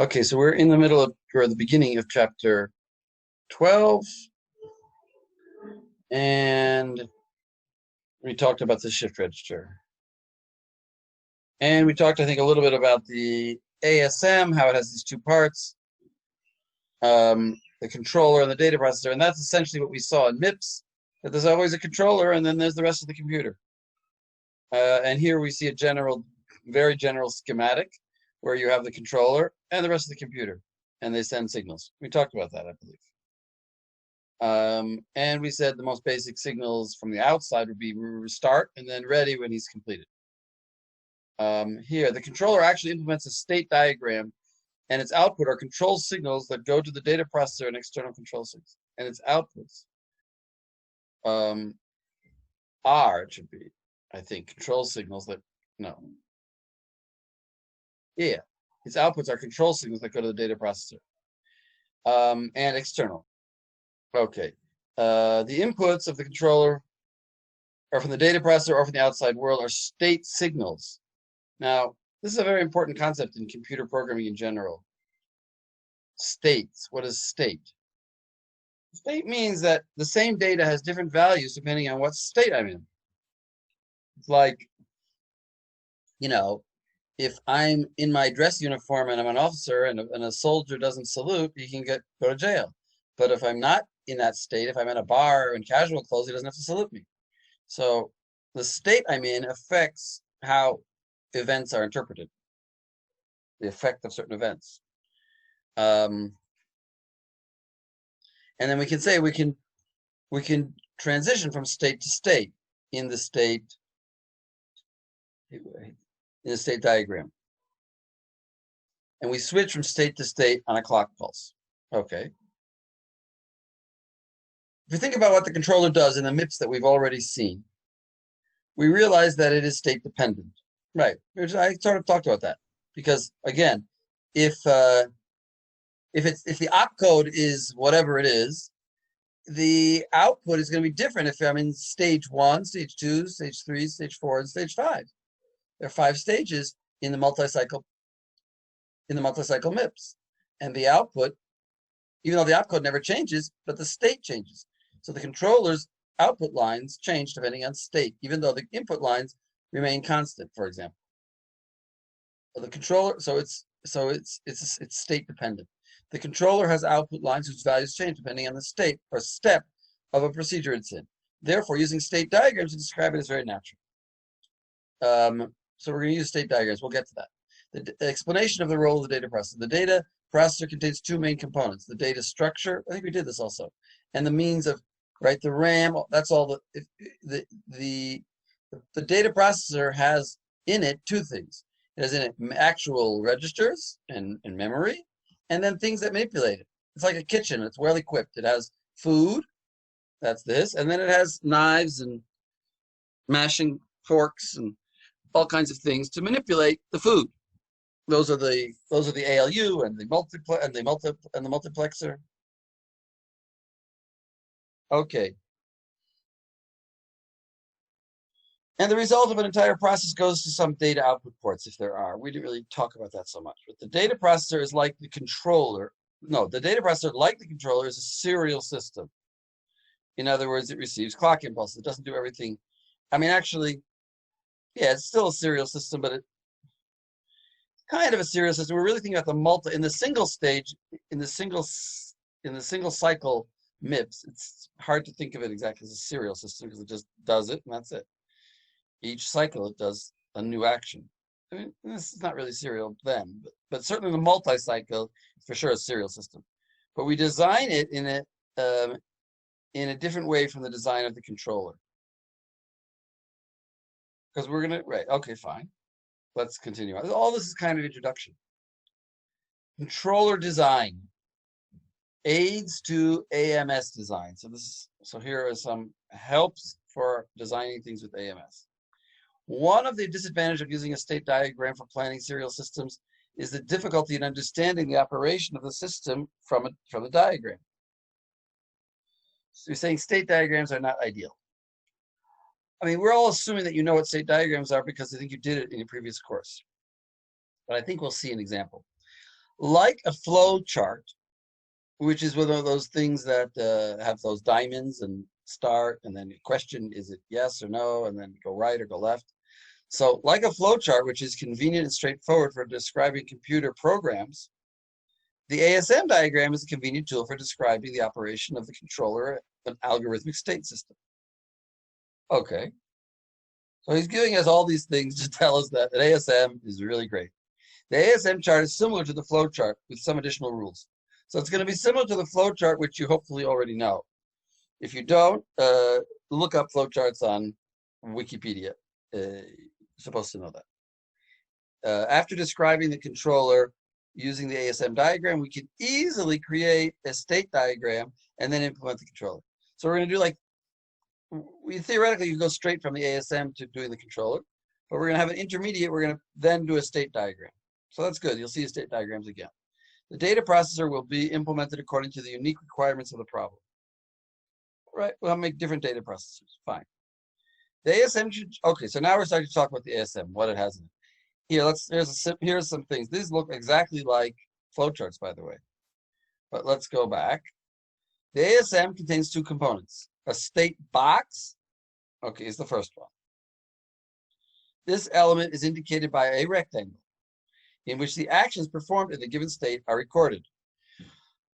Okay, so we're in the middle of, or the beginning of chapter 12, and we talked about the shift register. And we talked, I think, a little bit about the ASM, how it has these two parts, the controller and the data processor. And that's essentially what we saw in MIPS, that there's always a controller and then there's the rest of the computer. And here we see a general, very general schematic where you have the controller and the rest of the computer, and they send signals. We talked about that, I believe. And we said the most basic signals from the outside would be restart and then ready when he's completed. Here, the controller actually implements a state diagram, and its output are control signals that go to the data processor and external control signals. And its outputs are, it should be, I think, control signals that, no. Yeah, its outputs are control signals that go to the data processor and external. Okay. The inputs of the controller or from the data processor or from the outside world are state signals. Now, this is a very important concept in computer programming in general. States. What is state? State means that the same data has different values depending on what state I'm in. It's like, you know, if I'm in my dress uniform and I'm an officer and a soldier doesn't salute, he can go to jail. But if I'm not in that state, if I'm at a bar in casual clothes, he doesn't have to salute me. So the state I'm in affects how events are interpreted, the effect of certain events. And then we can say we can transition from state to state in the state diagram. And we switch from state to state on a clock pulse. Okay. If you think about what the controller does in the MIPS that we've already seen, we realize that it is state dependent. Right. I sort of talked about that because again, if the opcode is whatever it is, the output is going to be different if I'm in stage 1, stage 2, stage 3, stage 4, and stage 5. There are 5 stages in the multi-cycle MIPS, and the output, even though the opcode never changes, but the state changes. So the controller's output lines change depending on state, even though the input lines remain constant, for example. So the controller, so it's state dependent. The controller has output lines whose values change depending on the state or step of a procedure it's in. Therefore, using state diagrams to describe it is very natural. So we're going to use state diagrams. We'll get to that. The explanation of the role of the data processor. The data processor contains 2 main components: the data structure, I think we did this also, and the means of, right, the RAM. That's all. The data processor has in it 2 things. It has in it actual registers and memory, and then things that manipulate it. It's like a kitchen. It's well equipped. It has food, that's this, and then it has knives and mashing forks and all kinds of things to manipulate the food. Those are the ALU and the multiplexer. Okay. And the result of an entire process goes to some data output ports, if there are. We didn't really talk about that so much. But the data processor is like the controller. No, the data processor, like the controller, is a serial system. In other words, it receives clock impulses. It doesn't do everything. I mean, actually, yeah, it's still a serial system, but it's kind of a serial system. We're really thinking about in the single stage, in the single cycle MIPS. It's hard to think of it exactly as a serial system because it just does it and that's it. Each cycle it does a new action. I mean, this is not really serial then, but certainly the multi-cycle is for sure a serial system. But we design it in a different way from the design of the controller. Because we're gonna, right, okay, fine. Let's continue on. All this is kind of introduction. Controller design. Aids to AMS design. So here are some helps for designing things with AMS. One of the disadvantages of using a state diagram for planning serial systems is the difficulty in understanding the operation of the system from a diagram. So you're saying state diagrams are not ideal. I mean, we're all assuming that you know what state diagrams are because I think you did it in your previous course. But I think we'll see an example. Like a flow chart, which is one of those things that have those diamonds and start, and then the question, is it yes or no, and then go right or go left. So like a flow chart, which is convenient and straightforward for describing computer programs, the ASM diagram is a convenient tool for describing the operation of the controller, an algorithmic state system. Okay. So he's giving us all these things to tell us that an ASM is really great. The ASM chart is similar to the flow chart with some additional rules. So it's going to be similar to the flow chart, which you hopefully already know. If you don't, look up flowcharts on Wikipedia. You're supposed to know that. After describing the controller using the ASM diagram, we can easily create a state diagram and then implement the controller. So we're going to do like, theoretically, you go straight from the ASM to doing the controller, but we're going to have an intermediate. We're going to then do a state diagram. So that's good. You'll see state diagrams again. The data processor will be implemented according to the unique requirements of the problem. Right, we'll make different data processors. Fine. The ASM should, okay, so now we're starting to talk about the ASM, what it has in it. Here, here's some things. These look exactly like flowcharts, by the way. But let's go back. The ASM contains two components. A state box, okay, is the first one. This element is indicated by a rectangle in which the actions performed in the given state are recorded.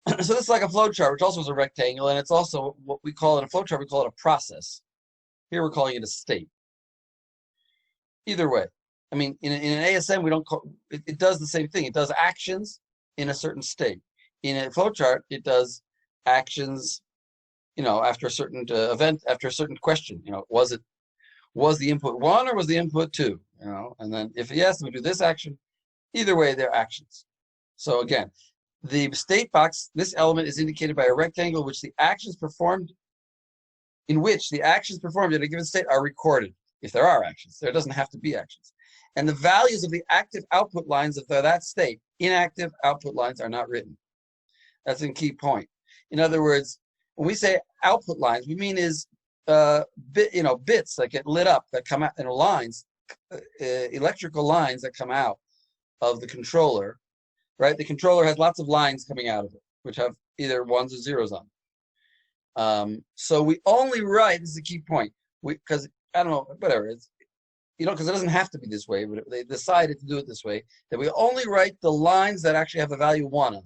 So this is like a flowchart, which also is a rectangle, and it's also what we call in a flowchart, we call it a process. Here we're calling it a state. Either way, I mean, in an ASM, we don't call it does the same thing. It does actions in a certain state. In a flowchart, it does actions, after a certain event, after a certain question. Was the input 1 or was the input 2? And then if yes, we do this action. Either way, they're actions. So again, the state box, this element is indicated by a rectangle in which the actions performed in a given state are recorded. If there are actions, there doesn't have to be actions. And the values of the active output lines of that state, inactive output lines, are not written. That's a key point. In other words, when we say output lines, we mean is bits that get lit up that come out in lines, electrical lines that come out of the controller, right? The controller has lots of lines coming out of it, which have either ones or zeros on them. So we only write, this is a key point, because I don't know, whatever, it's, because it doesn't have to be this way, but they decided to do it this way, that we only write the lines that actually have a value 1 on them.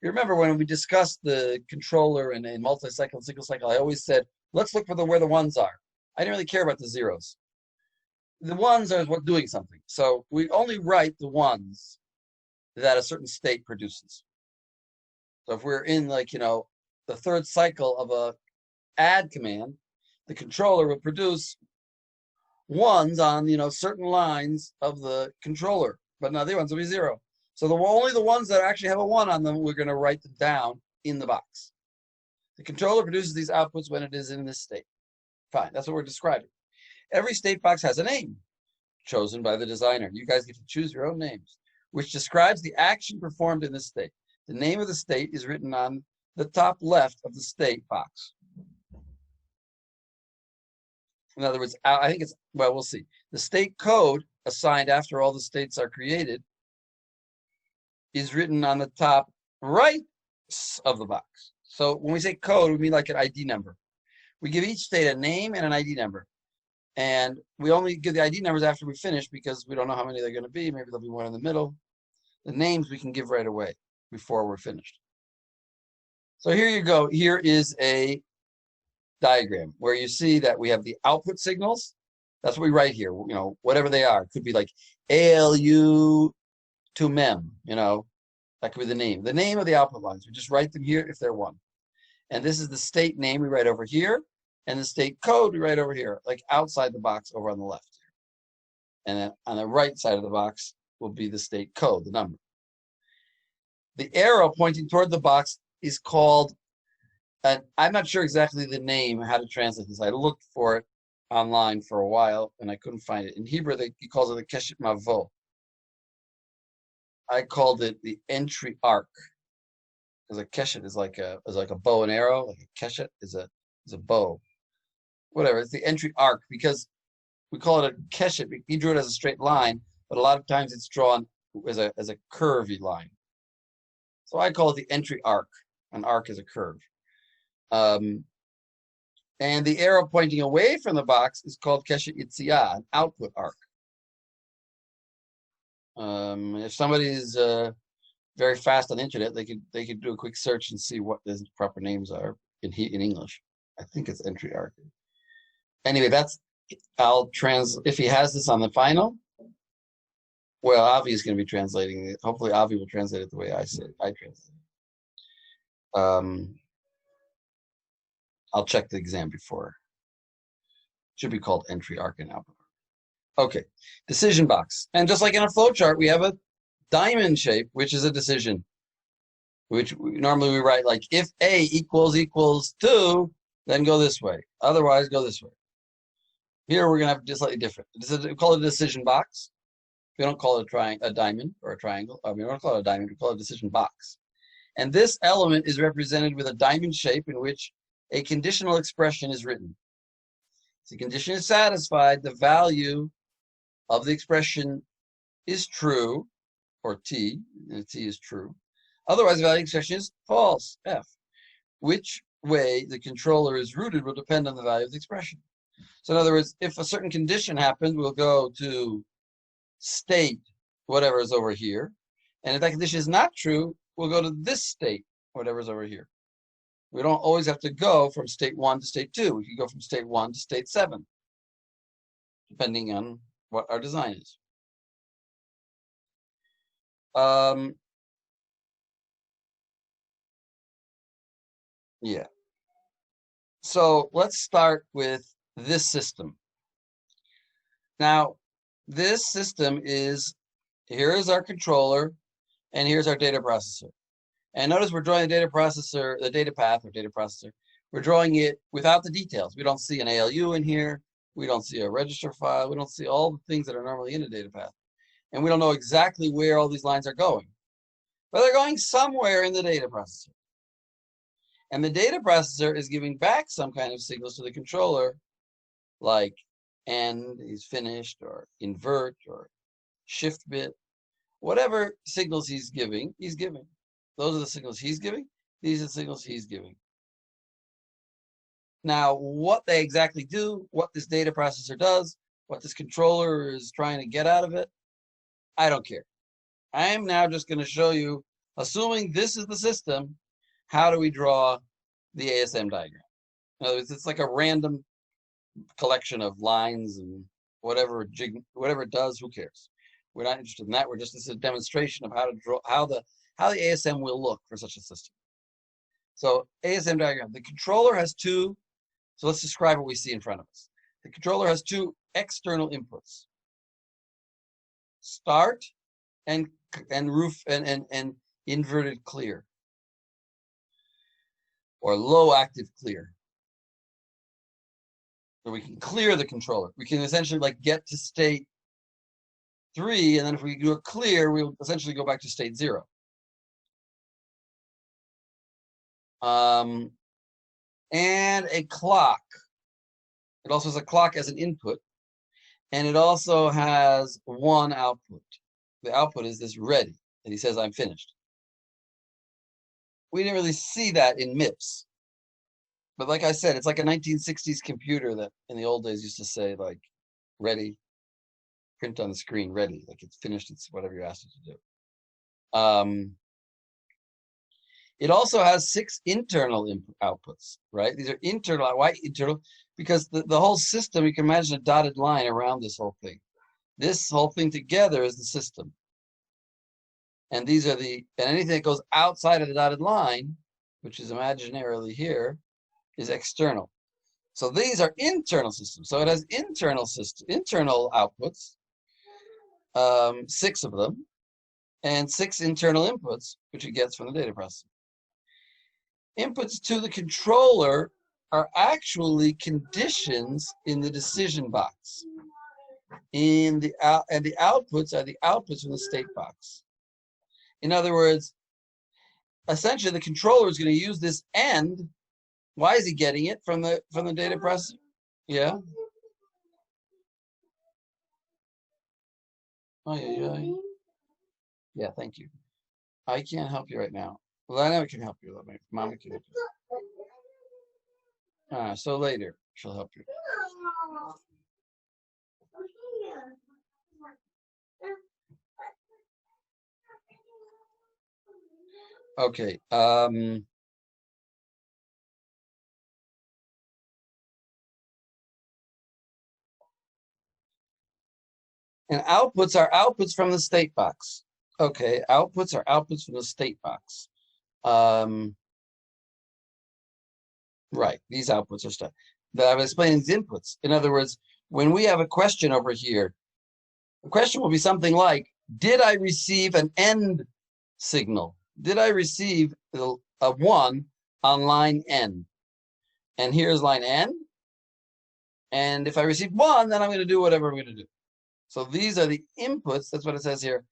You remember when we discussed the controller and multi-cycle and single cycle, I always said, let's look for where the 1s are. I didn't really care about the zeros. The 1s are what's doing something. So we only write the 1s that a certain state produces. So if we're in the third cycle of a add command, the controller will produce 1s on, certain lines of the controller, but now the ones will be 0. So only the ones that actually have a 1 on them, we're going to write them down in the box. The controller produces these outputs when it is in this state. Fine, that's what we're describing. Every state box has a name chosen by the designer. You guys get to choose your own names, which describes the action performed in this state. The name of the state is written on the top left of the state box. In other words, I think it's, well, we'll see. The state code assigned after all the states are created is written on the top right of the box. So when we say code, we mean like an ID number. We give each state a name and an ID number. And we only give the ID numbers after we finish because we don't know how many they're going to be. Maybe there'll be one in the middle. The names we can give right away before we're finished. So here you go. Here is a diagram where you see that we have the output signals. That's what we write here, whatever they are. It could be like ALU to MEM, that could be the name. The name of the output lines. We just write them here if they're 1. And this is the state name we write over here. And the state code we write over here, like outside the box over on the left here. And then on the right side of the box will be the state code, the number. The arrow pointing toward the box is called, I'm not sure exactly the name, how to translate this. I looked for it online for a while and I couldn't find it. In Hebrew, he calls it the keshet mavo. I called it the entry arc. Because a keshet is like a bow and arrow. Like a keshet is a bow. Whatever, it's the entry arc because we call it a keshet. He drew it as a straight line, but a lot of times it's drawn as a curvy line. So I call it the entry arc. An arc is a curve. And the arrow pointing away from the box is called keshet yitziyah, an output arc. If somebody is very fast on the internet, they could do a quick search and see what the proper names are in English. I think it's entry arc. Anyway, if he has this on the final, well, Avi is going to be translating it. Hopefully Avi will translate it the way I translate it. I'll check the exam before. Should be called entry arc and output arc. Okay, decision box. And just like in a flowchart, we have a diamond shape, which is a decision, which normally we write like if A equals 2, then go this way. Otherwise, go this way. Here we're going to have it slightly different. We call it a decision box. We don't call it a diamond or a triangle. I mean, we don't call it a diamond. We call it a decision box. And this element is represented with a diamond shape in which a conditional expression is written. If the condition is satisfied, the value of the expression is true, or T, and T is true. Otherwise, the value of the expression is false, F. Which way the controller is routed will depend on the value of the expression. So in other words, if a certain condition happens, we'll go to state whatever is over here. And if that condition is not true, we'll go to this state, whatever is over here. We don't always have to go from state 1 to state 2. We can go from state 1 to state 7, depending on what our design is. Yeah. So let's start with this system. Now, this system is, here is our controller, and here's our data processor. And notice we're drawing the data processor, the data path or data processor. We're drawing it without the details. We don't see an ALU in here. We don't see a register file. We don't see all the things that are normally in a data path. And we don't know exactly where all these lines are going. But they're going somewhere in the data processor. And the data processor is giving back some kind of signals to the controller, like end is finished, or invert, or shift bit. Whatever signals he's giving, he's giving. Those are the signals he's giving. These are the signals he's giving. Now, what they exactly do, what this data processor does, what this controller is trying to get out of it, I don't care. I am now just going to show you, assuming this is the system, how do we draw the ASM diagram? In other words, it's like a random collection of lines and whatever it does, who cares? We're not interested in that. This is a demonstration of how to draw, how the ASM will look for such a system. So ASM diagram, the controller has two, so let's describe what we see in front of us. The controller has two external inputs. Start and roof and inverted clear, or low active clear. So we can clear the controller. We can essentially like get to state 3, and then if we do a clear, we'll essentially go back to state 0. And a clock. It also has a clock as an input, and it also has one output. The output is this ready, and he says, I'm finished. We didn't really see that in MIPS. But like I said, it's like a 1960s computer that in the old days used to say, like, ready, print on the screen, ready, like it's finished, it's whatever you asked it to do. It also has 6 internal outputs, right? These are internal. Why internal? Because the whole system, you can imagine a dotted line around this whole thing. This whole thing together is the system. And these are and anything that goes outside of the dotted line, which is imaginarily here, is external. So these are internal systems. So it has internal outputs, 6 of them, and 6 internal inputs, which it gets from the data processor. Inputs to the controller are actually conditions in the decision box. And the outputs are the outputs from the state box. In other words, essentially the controller is going to use this end. Why is he getting it from the data processor? Yeah. Oh, yeah. Yeah, thank you. I can't help you right now. Well, I know I can help you. Mama can help you. So later, she'll help you. Okay. And outputs are outputs from the state box. Okay, outputs are outputs from the state box. Right, these outputs are stuff that I'm explaining these inputs. In other words, when we have a question over here, the question will be something like, did I receive an end signal? Did I receive a 1 on line N? And here's line N. And if I receive 1, then I'm going to do whatever I'm going to do. So these are the inputs. That's what it says here.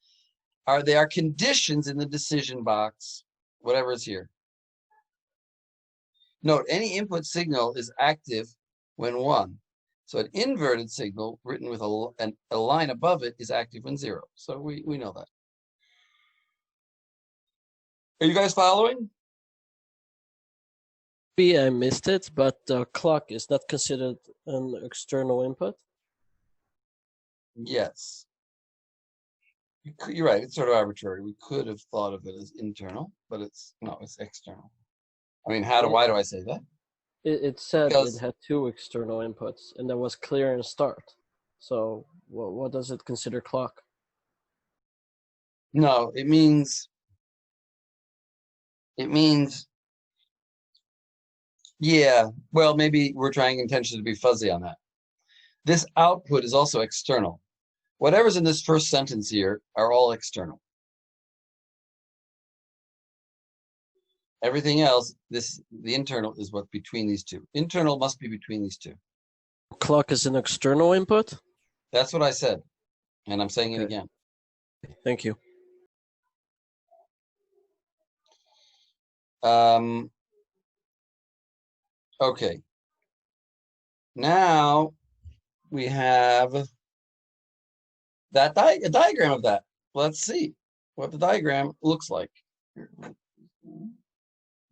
They are conditions in the decision box, whatever is here. Note, any input signal is active when 1. So an inverted signal written with a line above it is active when 0. So we know that. Are you guys following? Maybe I missed it, but the clock is not considered an external input? Yes. You're right. It's sort of arbitrary. We could have thought of it as internal, but it's external. I mean, why do I say that? It said Because it had 2 external inputs, and that was clear and start. So what does it consider clock? no, it means yeah. Well, maybe we're trying intentionally to be fuzzy on that. This output is also external. Whatever's in this first sentence here are all external. Everything else, the internal is what between these two. Internal must be between these two. Clock is an external input? That's what I said, and I'm saying it Okay. again. Thank you. Okay. Now we have a diagram of that. Let's see what the diagram looks like.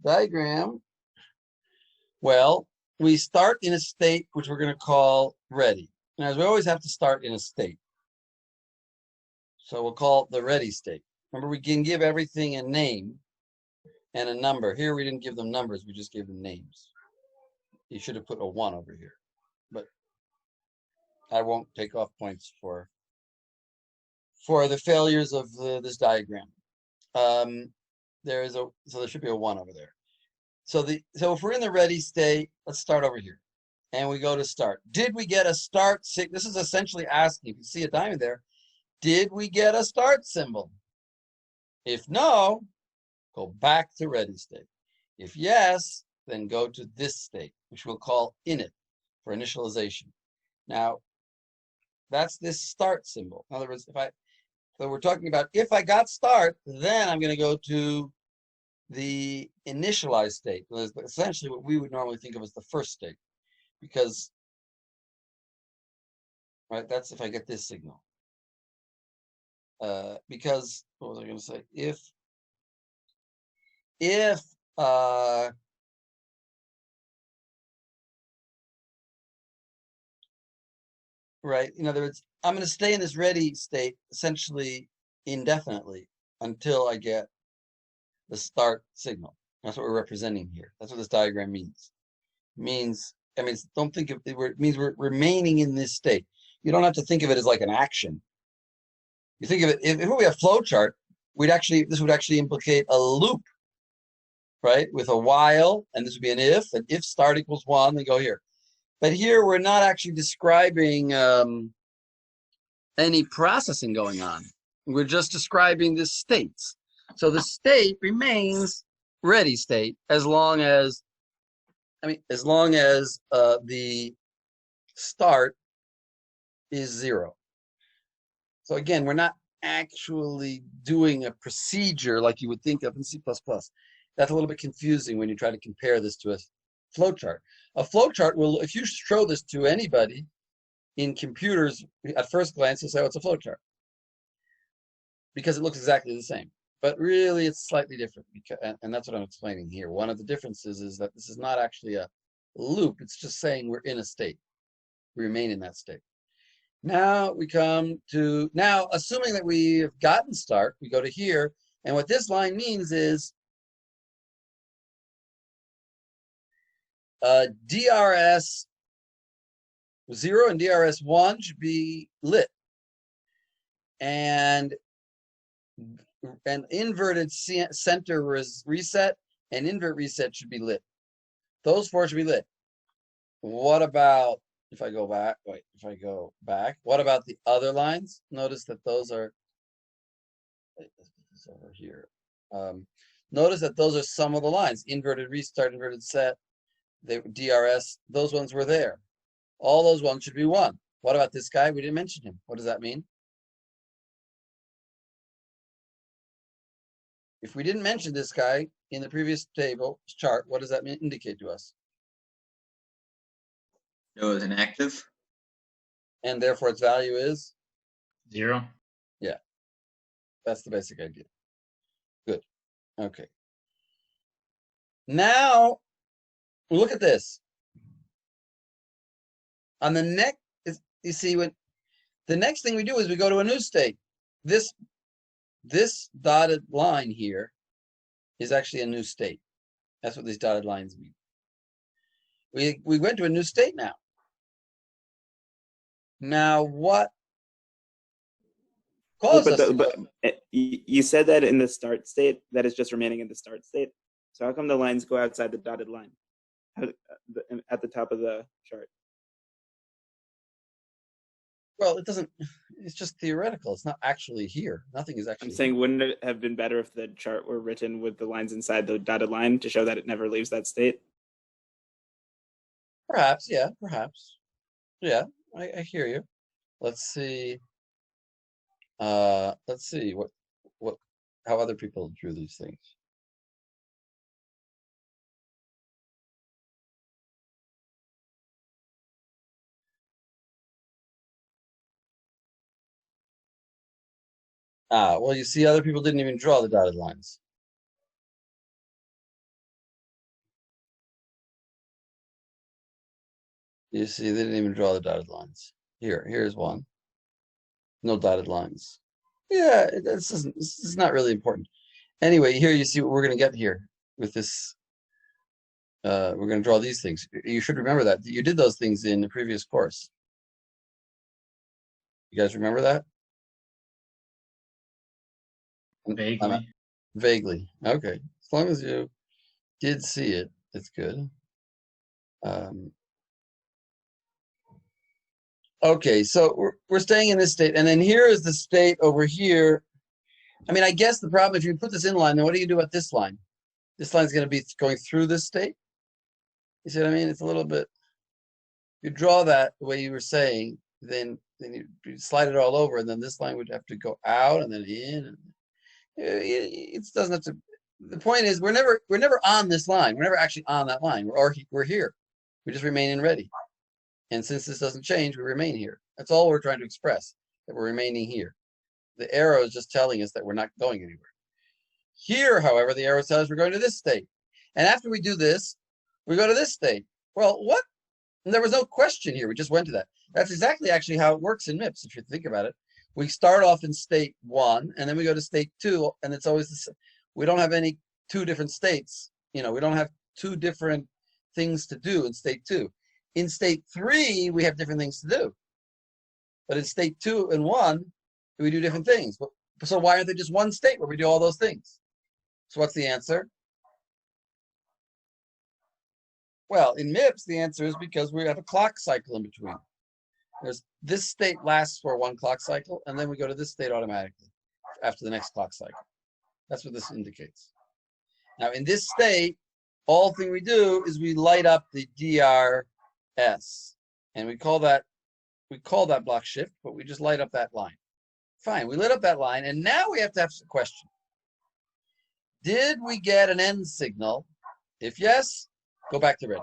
Diagram. Well, we start in a state which we're going to call ready. And as we always have to start in a state. So we'll call it the ready state. Remember, we can give everything a name and a number. Here we didn't give them numbers, we just gave them names. You should have put a 1 over here. But I won't take off points for the failures of this diagram. So there should be a 1 over there. So if we're in the ready state, let's start over here. And we go to start. Did we get a start? This is essentially asking, if you see a diamond there, did we get a start symbol? If no, go back to ready state. If yes, then go to this state, which we'll call init for initialization. Now, that's this start symbol. In other words, so we're talking about if I got start, then I'm going to go to the initialized state. Essentially what we would normally think of as the first state. Because, right, that's if I get this signal. Because, what was I going to say? If right, in other words, I'm going to stay in this ready state essentially indefinitely until I get the start signal. That's what we're representing here. That's what this diagram means. Don't think of it, it means we're remaining in this state. You don't have to think of it as like an action. You think of it, if we have flow chart, this would actually implicate a loop, right? With a while, and this would be an if start equals 1, then go here. But here we're not actually describing any processing going on. We're just describing the states. So the state remains ready state as long as the start is 0. So again, we're not actually doing a procedure like you would think of in C++. That's a little bit confusing when you try to compare this to a flowchart. A flowchart will, if you show this to anybody in computers, at first glance, they'll say, oh, it's a flowchart. because it looks exactly the same. But really, it's slightly different, because, and that's what I'm explaining here. One of the differences is that this is not actually a loop. It's just saying we're in a state. We remain in that state. Now we come to, now assuming that we have gotten start, we go to here. And what this line means is DRS 0 and DRS 1 should be lit. And an inverted center reset and invert reset should be lit. Those four should be lit. What about, if I go back, what about the other lines? Notice that those are, over here. Notice that those are some of the lines. Inverted restart, inverted set, DRS, those ones were there. All those ones should be 1. What about this guy? We didn't mention him. What does that mean? If we didn't mention this guy in the previous table chart, what does that indicate to us? It was inactive. And therefore its value is 0. Yeah, that's the basic idea. Good. Okay. Now look at this. On the next, you see, when the next thing we do is we go to a new state. This dotted line here is actually a new state. That's what these dotted lines mean. We went to a new state now. Now what caused us? But you said that in the start state, that is just remaining in the start state. So how come the lines go outside the dotted line at the top of the chart? Well, it doesn't, it's just theoretical. It's not actually here. Nothing is actually I'm saying, here. wouldn't it have been better if the chart were written with the lines inside the dotted line to show that it never leaves that state? Perhaps, yeah, perhaps. Yeah, I hear you. Let's see. Let's see how other people drew these things. Well, you see, other people didn't even draw the dotted lines. You see, they didn't even draw the dotted lines. Here's one. No dotted lines. Yeah, this is not really important. Anyway, here you see what we're going to get here with this. We're going to draw these things. You should remember that. You did those things in the previous course. You guys remember that? Vaguely. Vaguely. Okay. As long as you did see it, it's good. Okay, so we're staying in this state, and then here is the state over here. I mean, I guess the problem, if you put this in line, then what do you do at this line? This line is going to be going through this state. You see what I mean? It's a little bit. You draw that the way you were saying, then you slide it all over, and then this line would have to go out and then in. And it doesn't have to. The point is, we're never on this line. We're never actually on that line. We're here. We just remain in ready. And since this doesn't change, we remain here. That's all we're trying to express, that we're remaining here. The arrow is just telling us that we're not going anywhere. Here, however, the arrow tells us we're going to this state. And after we do this, we go to this state. Well, what? And there was no question here. We just went to that. That's exactly actually how it works in MIPS, if you think about it. We start off in state 1, and then we go to state 2, and it's always the same. We don't have any 2 different states. You know, we don't have 2 different things to do in state 2. In state 3, we have different things to do. But in state 2 and 1, we do different things. So why aren't they just one state where we do all those things? So what's the answer? Well, in MIPS, the answer is because we have a clock cycle in between. This state lasts for 1 clock cycle, and then we go to this state automatically after the next clock cycle. That's what this indicates. Now, in this state, all thing we do is we light up the DRS, and we call that block shift, but we just light up that line. Fine, we lit up that line, and now we have to ask a question. Did we get an end signal? If yes, go back to ready.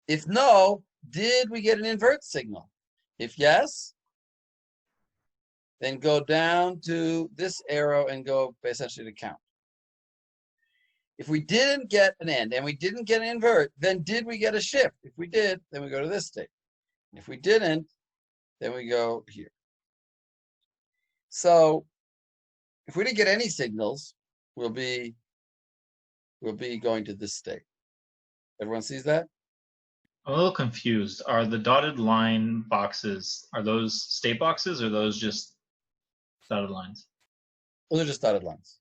If no, did we get an invert signal? If yes, then go down to this arrow and go essentially to count. If we didn't get an end and we didn't get an invert, then did we get a shift? If we did, then we go to this state. If we didn't, then we go here. So if we didn't get any signals, we'll be going to this state. Everyone sees that? I'm a little confused. Are the dotted line boxes, are those state boxes or are those just dotted lines? Those are just dotted lines.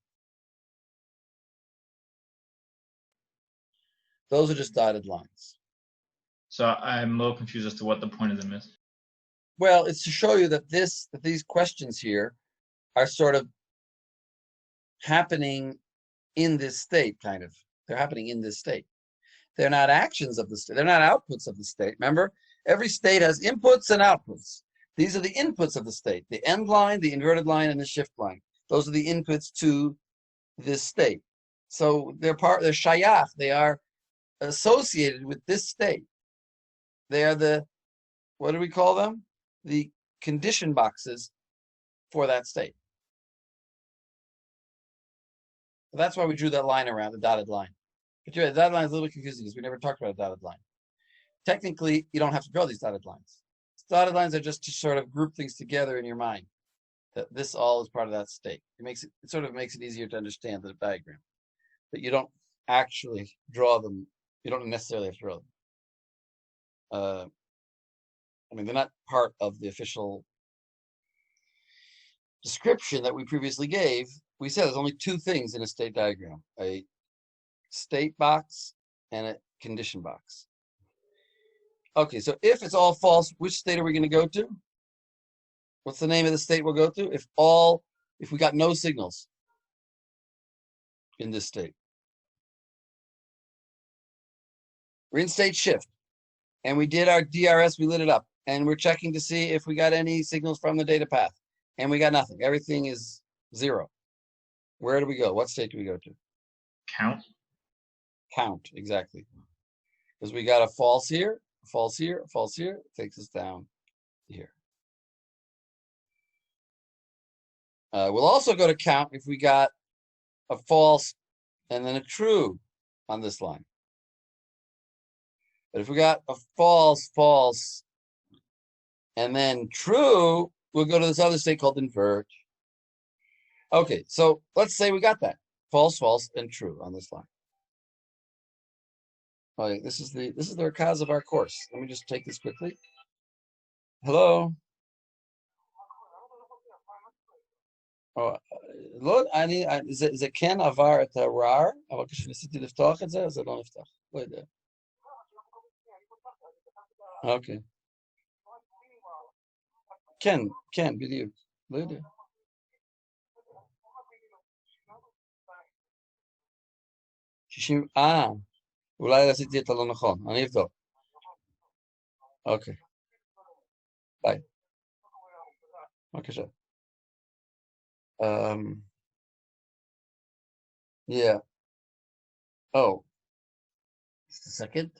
Those are just dotted lines. So I'm a little confused as to what the point of them is. Well, it's to show you that these questions here are sort of happening in this state, kind of. They're happening in this state. They're not actions of the state. They're not outputs of the state. Remember, every state has inputs and outputs. These are the inputs of the state: the end line, the inverted line, and the shift line. Those are the inputs to this state. So they're shayach. They are associated with this state. They are the, what do we call them? The condition boxes for that state. So that's why we drew that line around, the dotted line. But you're right, the dotted line is a little bit confusing because we never talked about a dotted line. Technically, you don't have to draw these dotted lines. Dotted lines are just to sort of group things together in your mind. That this all is part of that state. It sort of makes it easier to understand the diagram. But you don't actually draw them. You don't necessarily have to draw them. I mean, they're not part of the official description that we previously gave. We said there's only two things in a state diagram: a state box and a condition box. Okay, so if it's all false, which state are we going to go to? What's the name of the state we'll go to? If we got no signals in this state. We're in state shift, and we did our DRS, we lit it up, and we're checking to see if we got any signals from the data path, and we got nothing. Everything is 0. Where do we go? What state do we go to? Count. Count, exactly. Because we got a false here, a false here, a false here, it takes us down here. We'll also go to count if we got a false and then a true on this line. But if we got a false, false, and then true, we'll go to this other state called invert. Okay, so let's say we got that. False, false, and true on this line. Okay, this is the rakaz of our course. Let me just take this quickly. Hello. לא, זה כן עבר את הרער, אבל כשניסיתי לפתוח את זה, זה לא נפתח. לא יודע. אוקיי. כן, בדיוק. לא יודע. אולי עשיתי את הלא נכון. אני אבדוק. אוקיי. ביי. בבקשה. Yeah. Oh, just a second.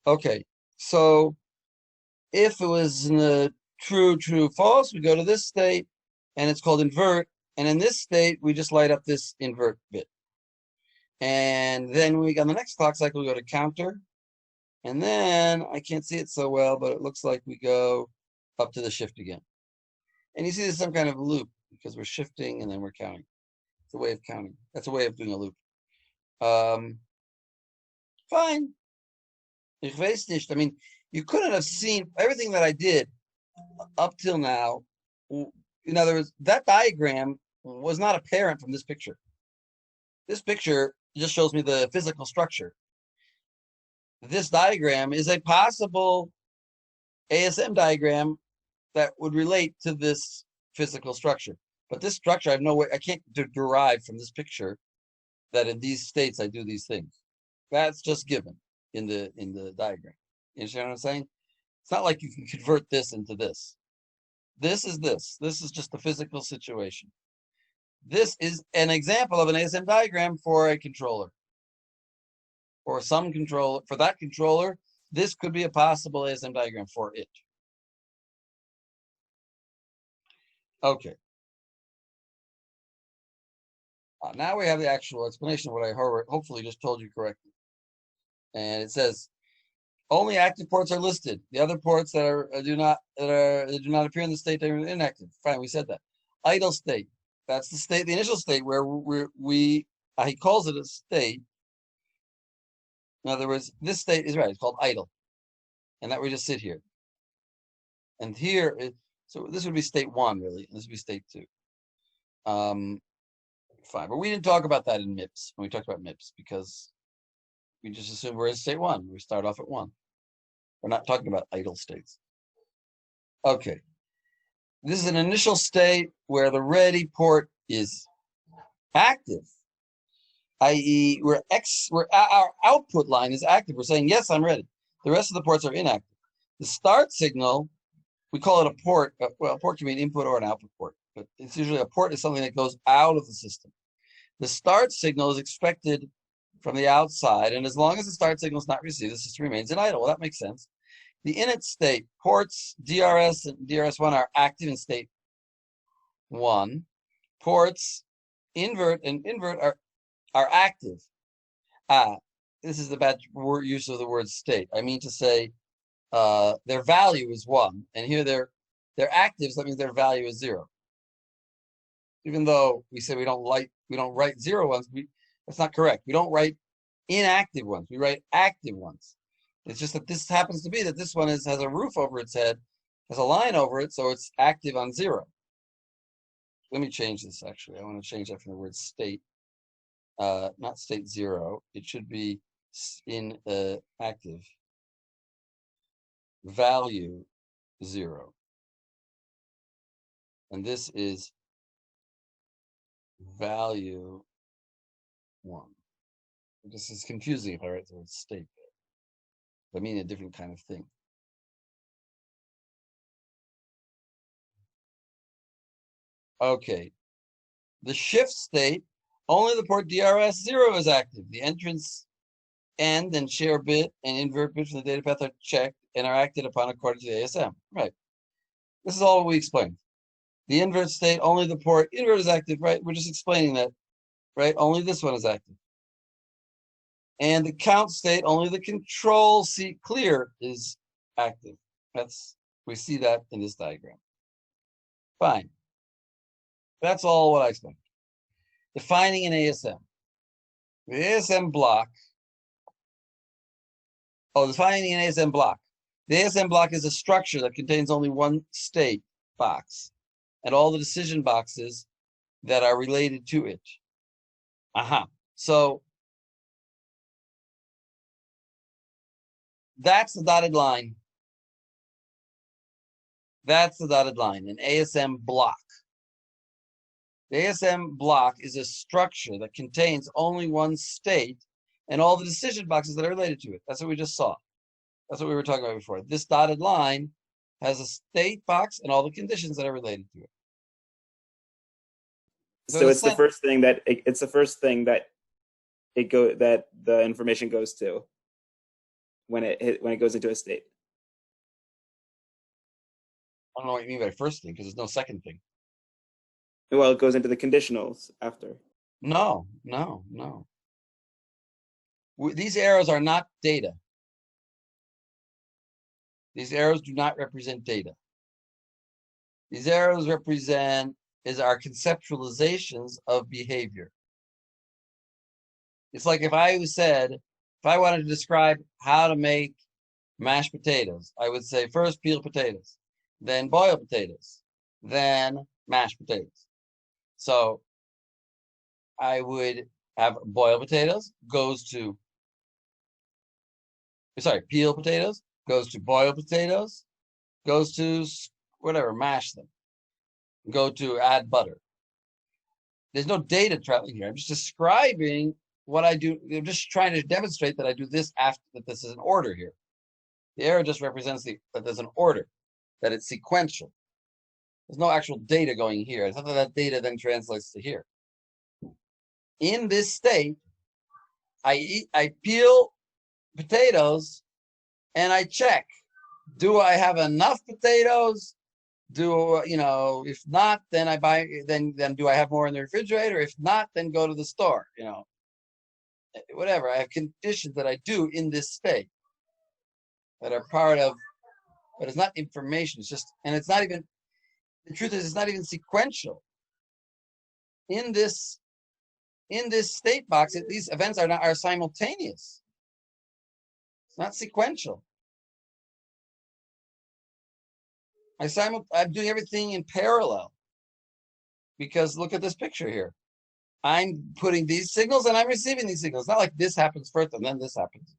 Okay, so if it was in the true, true, false, we go to this state, and it's called invert. And in this state, we just light up this invert bit. And then when we go on the next clock cycle, we go to counter. And then, I can't see it so well, but it looks like we go up to the shift again. And you see there's some kind of loop because we're shifting and then we're counting. It's a way of counting. That's a way of doing a loop. Fine. Ich weiß nicht. I mean, you couldn't have seen everything that I did up till now. In other words, that diagram was not apparent from this picture. This picture just shows me the physical structure. This diagram is a possible ASM diagram that would relate to this physical structure. But this structure, I have no way, I can't derive from this picture that in these states I do these things. That's just given in the diagram. You understand what I'm saying? It's not like you can convert this into this. This is this. This is just the physical situation. This is an example of an ASM diagram for a controller. Or some controller, for that controller, this could be a possible ASM diagram for it. Okay. Now we have the actual explanation of what I hopefully just told you correctly. And it says only active ports are listed. The other ports that do not appear in the state they are inactive. Fine, we said that. Idle state. That's the state, the initial state where he calls it a state. In other words, this state is right. It's called idle, and that we just sit here. And here, so this would be state 1 really. And this would be state 2. Fine, but we didn't talk about that in MIPS when we talked about MIPS because we just assume we're in state 1. We start off at 1. We're not talking about idle states. Okay. This is an initial state where the ready port is active, i.e., our output line is active. We're saying, yes, I'm ready. The rest of the ports are inactive. The start signal, we call it a port. Well, a port can be an input or an output port, but it's usually a port is something that goes out of the system. The start signal is expected from the outside, and as long as the start signal is not received, the system remains in idle. Well, that makes sense. The init state, ports DRS and DRS1 are active in state 1. Ports invert and invert are active. This is the bad use of the word state. I mean to say their value is 1, and here they're active, so that means their value is 0. Even though we say we don't write 0 ones, that's not correct. We don't write inactive ones. We write active ones. It's just that this happens to be that this one has a roof over its head, has a line over it, so it's active on 0. Let me change this, actually. I want to change that from the word state. Not state 0. It should be in active. Value 0. And this is value 1. This is confusing if I write the word state there. I mean a different kind of thing. Okay. The shift state, only the port DRS 0 is active. The entrance end and share bit and invert bit from the data path are checked and are acted upon according to the ASM. Right. This is all we explained. The invert state, only the port invert is active, right? We're just explaining that, right? Only this one is active. And the count state, only the control C clear is active. We see that in this diagram. Fine. That's all what I explained. Defining an ASM. The ASM block. Defining an ASM block. The ASM block is a structure that contains only one state box and all the decision boxes that are related to it. So that's the dotted line. That's the dotted line, an ASM block. The ASM block is a structure that contains only one state and all the decision boxes that are related to it. That's what we just saw. That's what we were talking about before. This dotted line has a state box and all the conditions that are related to it. So it's the first thing that that the information goes to when it goes into a state. I don't know what you mean by first thing because there's no second thing. Well, it goes into the conditionals after. No. These arrows are not data. These arrows do not represent data. These arrows represent our conceptualizations of behavior. It's like if I wanted to describe how to make mashed potatoes, I would say first peel potatoes, then boil potatoes, then mashed potatoes. So I would have boiled potatoes peel potatoes, goes to boiled potatoes, goes to whatever, mash them, go to add butter. There's no data traveling here. I'm just describing what I do. I'm just trying to demonstrate that I do this after that this is an order here. The arrow just represents that there's an order, that it's sequential. There's no actual data going here. It's not that data then translates to here. In this state, I peel potatoes and I check, do I have enough potatoes? Do you know, if not, then I buy, then do I have more in the refrigerator? If not, then go to the store, you know. Whatever. I have conditions that I do in this state that are part of, but it's not information. It's just, and it's not even, the truth is, it's not even sequential. In this state box, these events are simultaneous. It's not sequential. I'm doing everything in parallel, because look at this picture here. I'm putting these signals and I'm receiving these signals. It's not like this happens first and then this happens.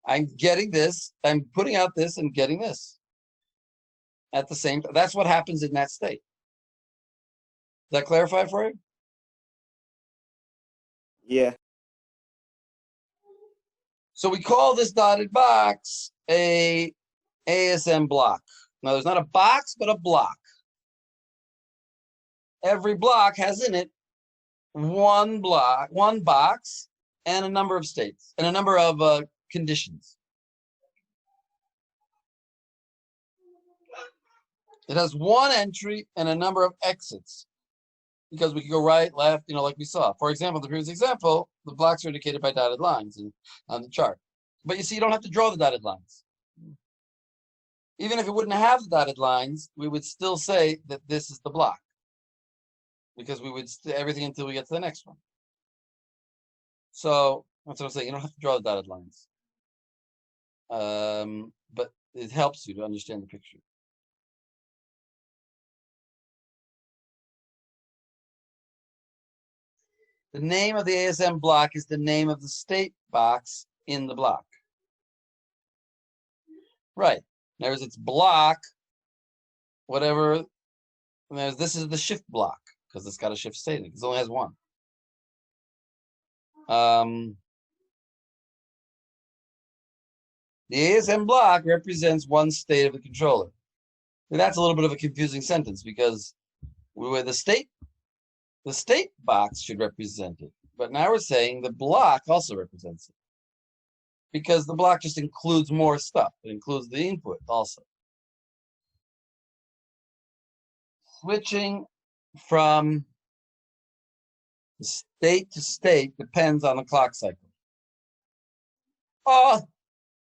I'm getting this, I'm putting out this and getting this at the same time. That's what happens in that state. Does that clarify for you? Yeah. So we call this dotted box a ASM block. Now there's not a box, but a block. Every block has in it one box, and a number of states, and a number of conditions. It has one entry and a number of exits, because we can go right, left, you know, like we saw. For example, the previous example, the blocks are indicated by dotted lines on the chart. But you see, you don't have to draw the dotted lines. Even if it wouldn't have the dotted lines, we would still say that this is the block, because we would everything until we get to the next one. So that's what I'm saying. You don't have to draw the dotted lines, but it helps you to understand the picture. The name of the ASM block is the name of the state box in the block. Right. There's its block, whatever. And this is the shift block, because it's got a shift state in it. It only has one. The ASM block represents one state of the controller. And that's a little bit of a confusing sentence, because the state box should represent it. But now we're saying the block also represents it, because the block just includes more stuff. It includes the input also. Switching from state to state depends on the clock cycle. Oh,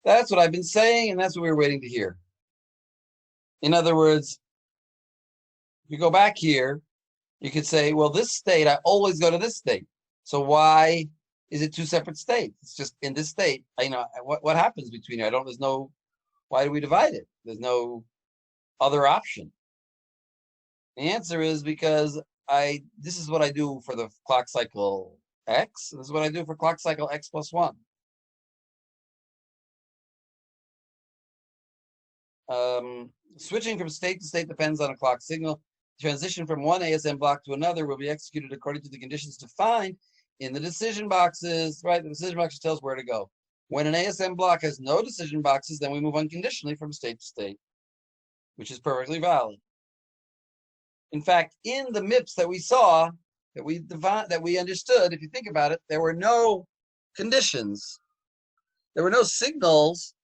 that's what I've been saying, and that's what we were waiting to hear. In other words, if you go back here, you could say, well, this state, I always go to this state. So why is it two separate states? It's just in this state, what happens between here? Why do we divide it? There's no other option. The answer is because this is what I do for the clock cycle X. This is what I do for clock cycle X plus 1. Switching from state to state depends on a clock signal. Transition from one ASM block to another will be executed according to the conditions defined in the decision boxes, right? The decision box tells where to go. When an ASM block has no decision boxes, then we move unconditionally from state to state, which is perfectly valid. In fact, in the MIPS that we saw, that we understood, if you think about it, there were no conditions. There were no signals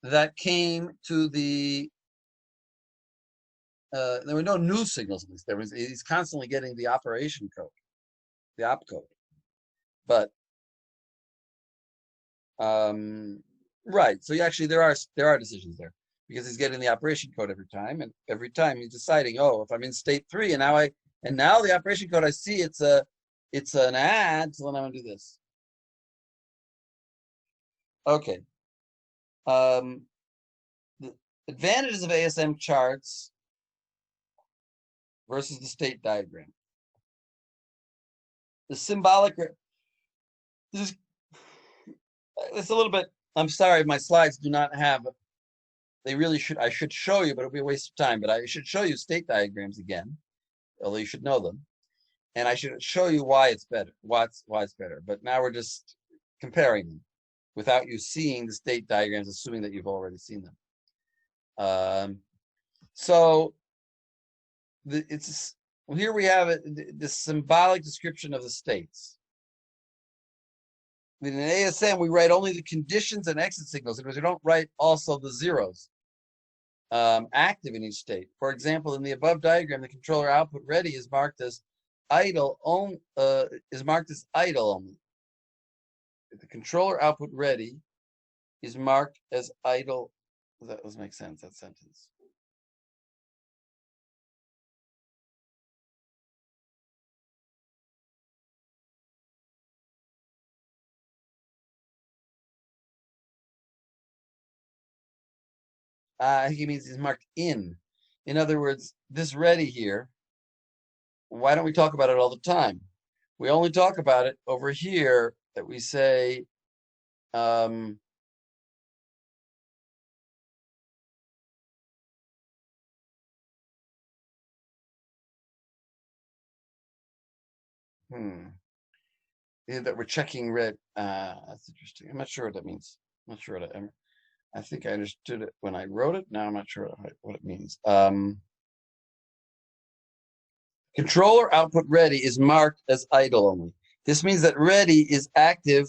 that came to the there were no new signals at least. He's constantly getting the operation code, the op code. But right, so actually there are decisions there, because he's getting the operation code every time, and every time he's deciding, oh, if I'm in state 3 and now the operation code I see it's an add, so then I'm gonna do this. Okay. The advantages of ASM charts versus the state diagram. The symbolic, it's a little bit, I'm sorry, my slides do not have, I should show you, but it'll be a waste of time, but I should show you state diagrams again, although you should know them. And I should show you why it's better, why it's better. But now we're just comparing them without you seeing the state diagrams, assuming that you've already seen them. Here we have the symbolic description of the states. in an ASM, we write only the conditions and exit signals, because we don't write also the zeros active in each state. For example, in the above diagram, the controller output ready is marked as idle only. If the controller output ready is marked as idle, that doesn't make sense, that sentence. I think it means it's marked in. In other words, this ready here, why don't we talk about it all the time? We only talk about it over here that we say, that we're checking red. That's interesting. I'm not sure what that means. I'm not sure what I think I understood it when I wrote it. Now I'm not sure what it means. Controller output ready is marked as idle only. This means that ready is active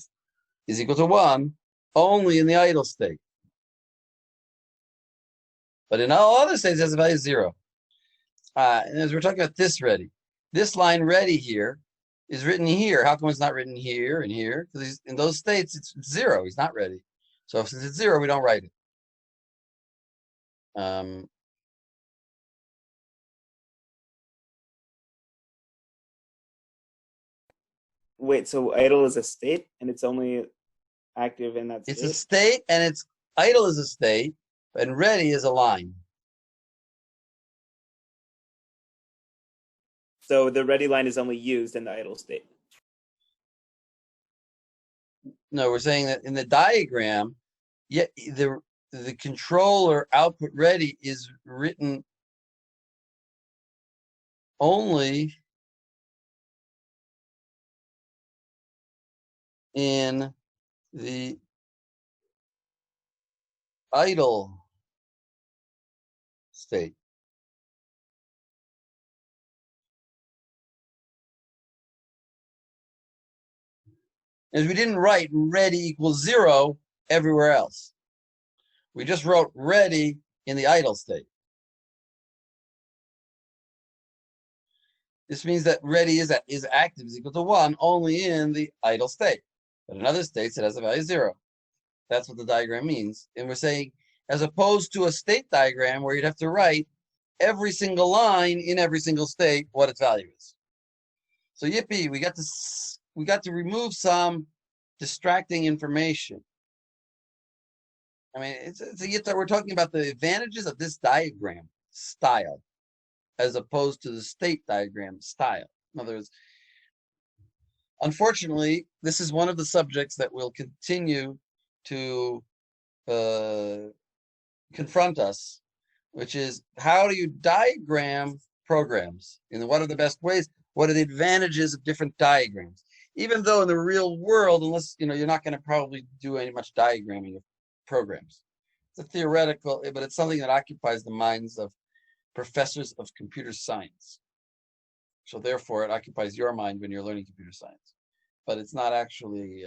is equal to 1 only in the idle state. But in all other states, it has a value of 0. And as we're talking about this ready, this line ready here is written here. How come it's not written here and here? Because in those states, it's 0. He's not ready. So since it's 0, we don't write it. Wait, so idle is a state, and it's only active in that state? It's a state, and it's idle is a state, and ready is a line. So the ready line is only used in the idle state. No, we're saying that in the diagram, the controller output ready is written only in the idle state. As we didn't write ready equals 0 everywhere else. We just wrote ready in the idle state. This means that ready is active is equal to 1 only in the idle state. But in other states, it has a value of 0. That's what the diagram means. And we're saying, as opposed to a state diagram where you'd have to write every single line in every single state what its value is. So yippee, we got to remove some distracting information. I mean, we're talking about the advantages of this diagram style as opposed to the state diagram style. In other words, unfortunately, this is one of the subjects that will continue to confront us, which is how do you diagram programs? And what are the best ways? What are the advantages of different diagrams? Even though in the real world, unless you're not going to probably do any much diagramming of programs. It's a theoretical, but it's something that occupies the minds of professors of computer science. So therefore, it occupies your mind when you're learning computer science. But it's not actually,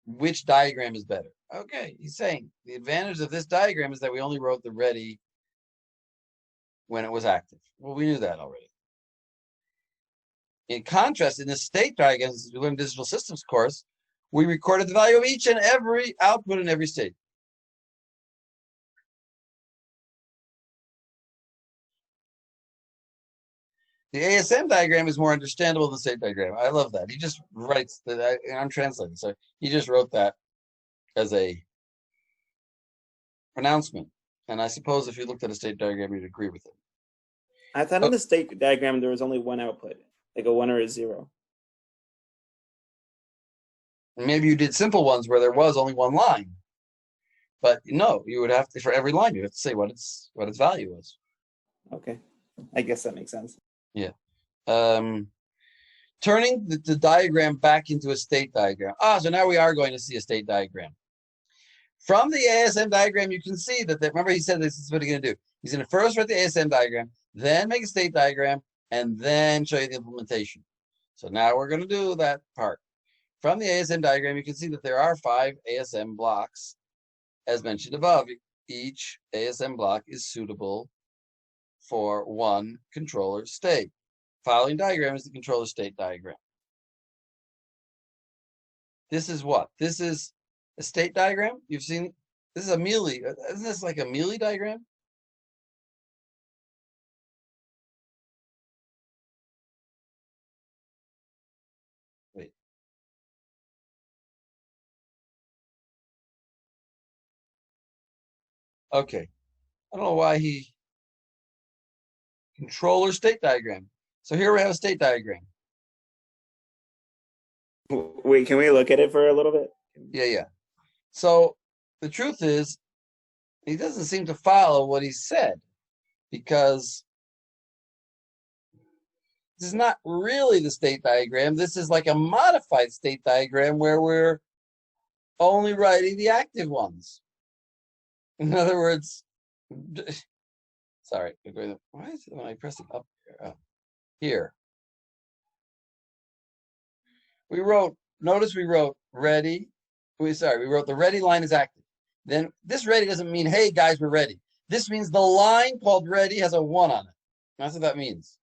which diagram is better. Okay, he's saying the advantage of this diagram is that we only wrote the ready when it was active. Well, we knew that already. In contrast, in the state diagrams, as we learned digital systems course, we recorded the value of each and every output in every state. The ASM diagram is more understandable than the state diagram. I love that. He just writes that. I'm translating, so he just wrote that as a pronouncement. And I suppose if you looked at a state diagram, you'd agree with it. I thought in the state diagram there was only one output, like a 1 or a 0. Maybe you did simple ones where there was only one line. But no, you would have to, for every line, you have to say what its value is. Okay, I guess that makes sense. Yeah. Turning the diagram back into a state diagram. So now we are going to see a state diagram. From the ASM diagram, you can see that, remember he said this is what he's going to do. He's going to first write the ASM diagram, then make a state diagram, and then show you the implementation. So now we're going to do that part. From the ASM diagram, you can see that there are 5 ASM blocks, as mentioned above. Each ASM block is suitable for one controller state. Following diagram is the controller state diagram. This is what? This is a state diagram. You've seen, this is a Mealy. Isn't this like a Mealy diagram? Wait. Okay. I don't know why controller state diagram. So here we have a state diagram. Wait, can we look at it for a little bit? Yeah. So the truth is, he doesn't seem to follow what he said, because this is not really the state diagram. This is like a modified state diagram where we're only writing the active ones. In other words, sorry, why is it when I press it up here? Here. We wrote, notice we wrote ready. We wrote the ready line is active. Then this ready doesn't mean, hey guys, we're ready. This means the line called ready has a 1 on it. That's what that means.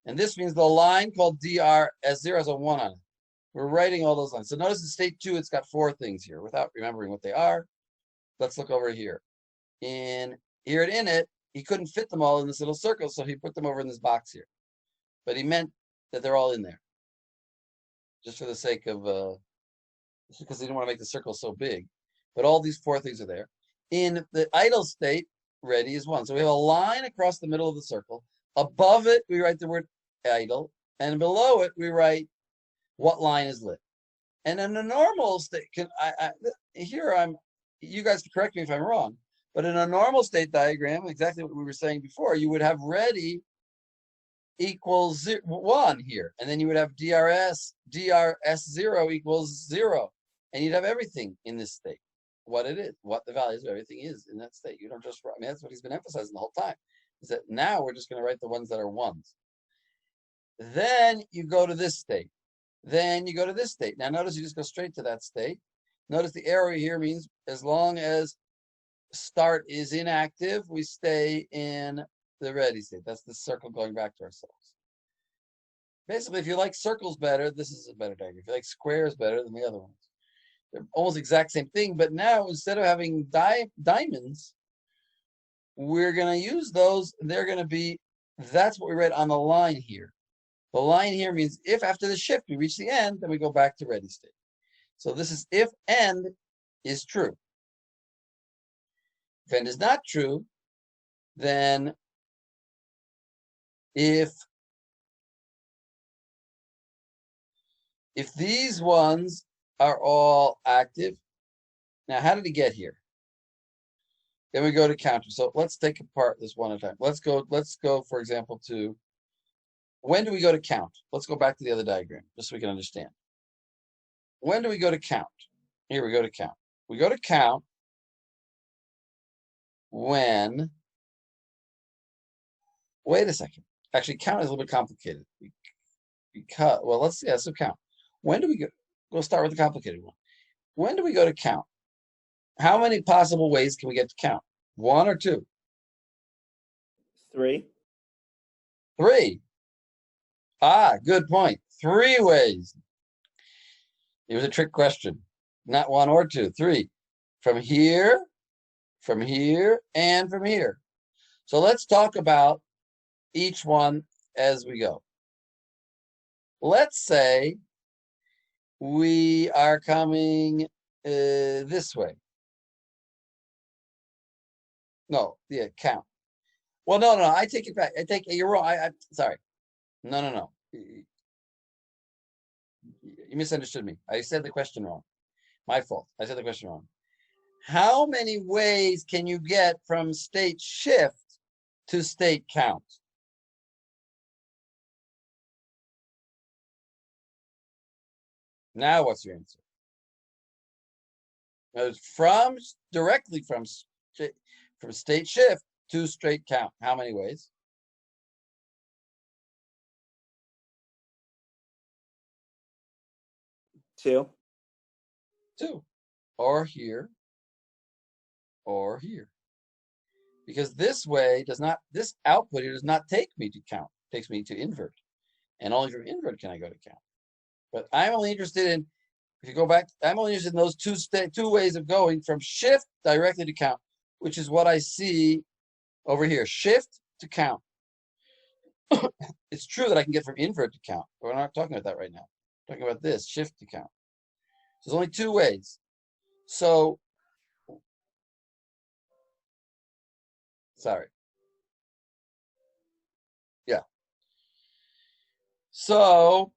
And this means the line called DRS0 has a 1 on it. We're writing all those lines. So notice in state 2, it's got 4 things here without remembering what they are. Let's look over here. In it, he couldn't fit them all in this little circle, so he put them over in this box here. But he meant that they're all in there, just for the sake of, because he didn't want to make the circle so big. But all these 4 things are there. In the idle state, ready is 1. So we have a line across the middle of the circle. Above it, we write the word idle, and below it, we write what line is lit. And in a normal state, you guys can correct me if I'm wrong, but in a normal state diagram, exactly what we were saying before, you would have ready equals 1 here, and then you would have DRS0 equals 0, and you'd have everything in this state, what it is, what the values of everything is in that state. You don't just write, I mean, that's what he's been emphasizing the whole time, is that now we're just going to write the ones that are 1s. Then you go to this state. Then you go to this state. Now notice you just go straight to that state. Notice the arrow here means as long as start is inactive, we stay in the ready state. That's the circle going back to ourselves. Basically, if you like circles better, this is a better diagram. If you like squares better than the other ones, they're almost the exact same thing. But now instead of having diamonds, we're going to use those. They're going to be, that's what we read on the line here. The line here means if after the shift we reach the end, then we go back to ready state. So this is if end is true. If end is not true, then if these ones are all active, now how did he get here? Then we go to counter. So let's take apart this one at a time. Let's go, for example, to when do we go to count? Let's go back to the other diagram, just so we can understand. When do we go to count? Here we go to count. We go to count when, wait a second. Actually, count is a little bit complicated. Because, well, let's see, so count. When do we go? We'll start with the complicated one. When do we go to count? How many possible ways can we get to count? 1 or 2? 3. 3. Ah, good point. 3 ways. It was a trick question. Not 1 or 2, 3. From here, and from here. So let's talk about each one as we go. Let's say we are coming this way. No, yeah, count. Well, no, I take it back. You're wrong. Sorry. No. You misunderstood me. I said the question wrong. My fault. I said the question wrong. How many ways can you get from state shift to state count? Now what's your answer? Directly from state shift to straight count. How many ways? Two. 2, or here, or here. Because this way does not, this output here does not take me to count. It takes me to invert. And only from invert can I go to count. But I'm only interested in, if you go back, I'm only interested in those two ways of going from shift directly to count, which is what I see over here, shift to count. It's true that I can get from invert to count, but we're not talking about that right now. We're talking about this, shift to count. There's only 2 ways. So, sorry. Yeah. So,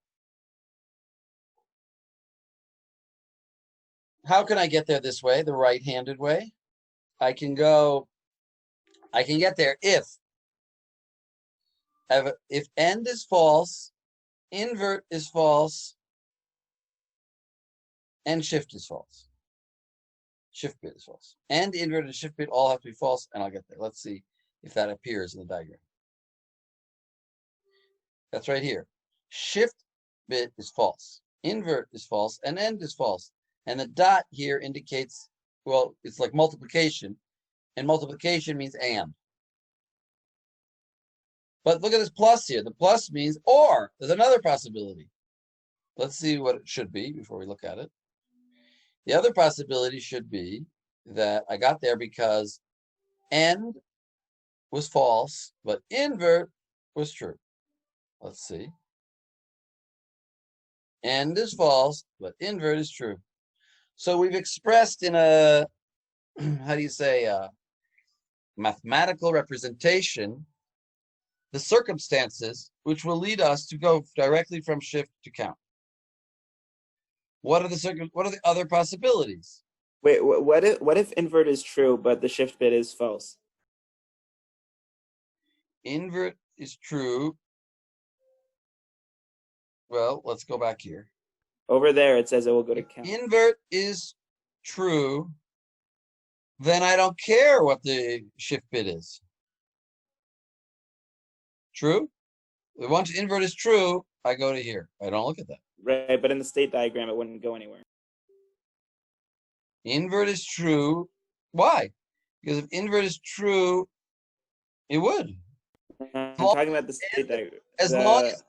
how can I get there this way, the right-handed way? I can get there if end is false, invert is false, and shift is false. Shift bit is false. And invert and shift bit all have to be false, and I'll get there. Let's see if that appears in the diagram. That's right here. Shift bit is false, invert is false, and end is false. And the dot here indicates, well, it's like multiplication, and multiplication means and. But look at this plus here. The plus means or. There's another possibility. Let's see what it should be before we look at it. The other possibility should be that I got there because end was false, but invert was true. Let's see. End is false, but invert is true. So we've expressed in a, how do you say, a mathematical representation, the circumstances which will lead us to go directly from shift to count. What are the other possibilities? Wait, what if invert is true but the shift bit is false? Invert is true. Well, let's go back here. Over there it says it will go to count. Invert is true, then I don't care what the shift bit is. True? Once invert is true, I go to here. I don't look at that. Right, but in the state diagram it wouldn't go anywhere. Invert is true. Why? Because if invert is true, it would. I'm talking about the state diagram. As long as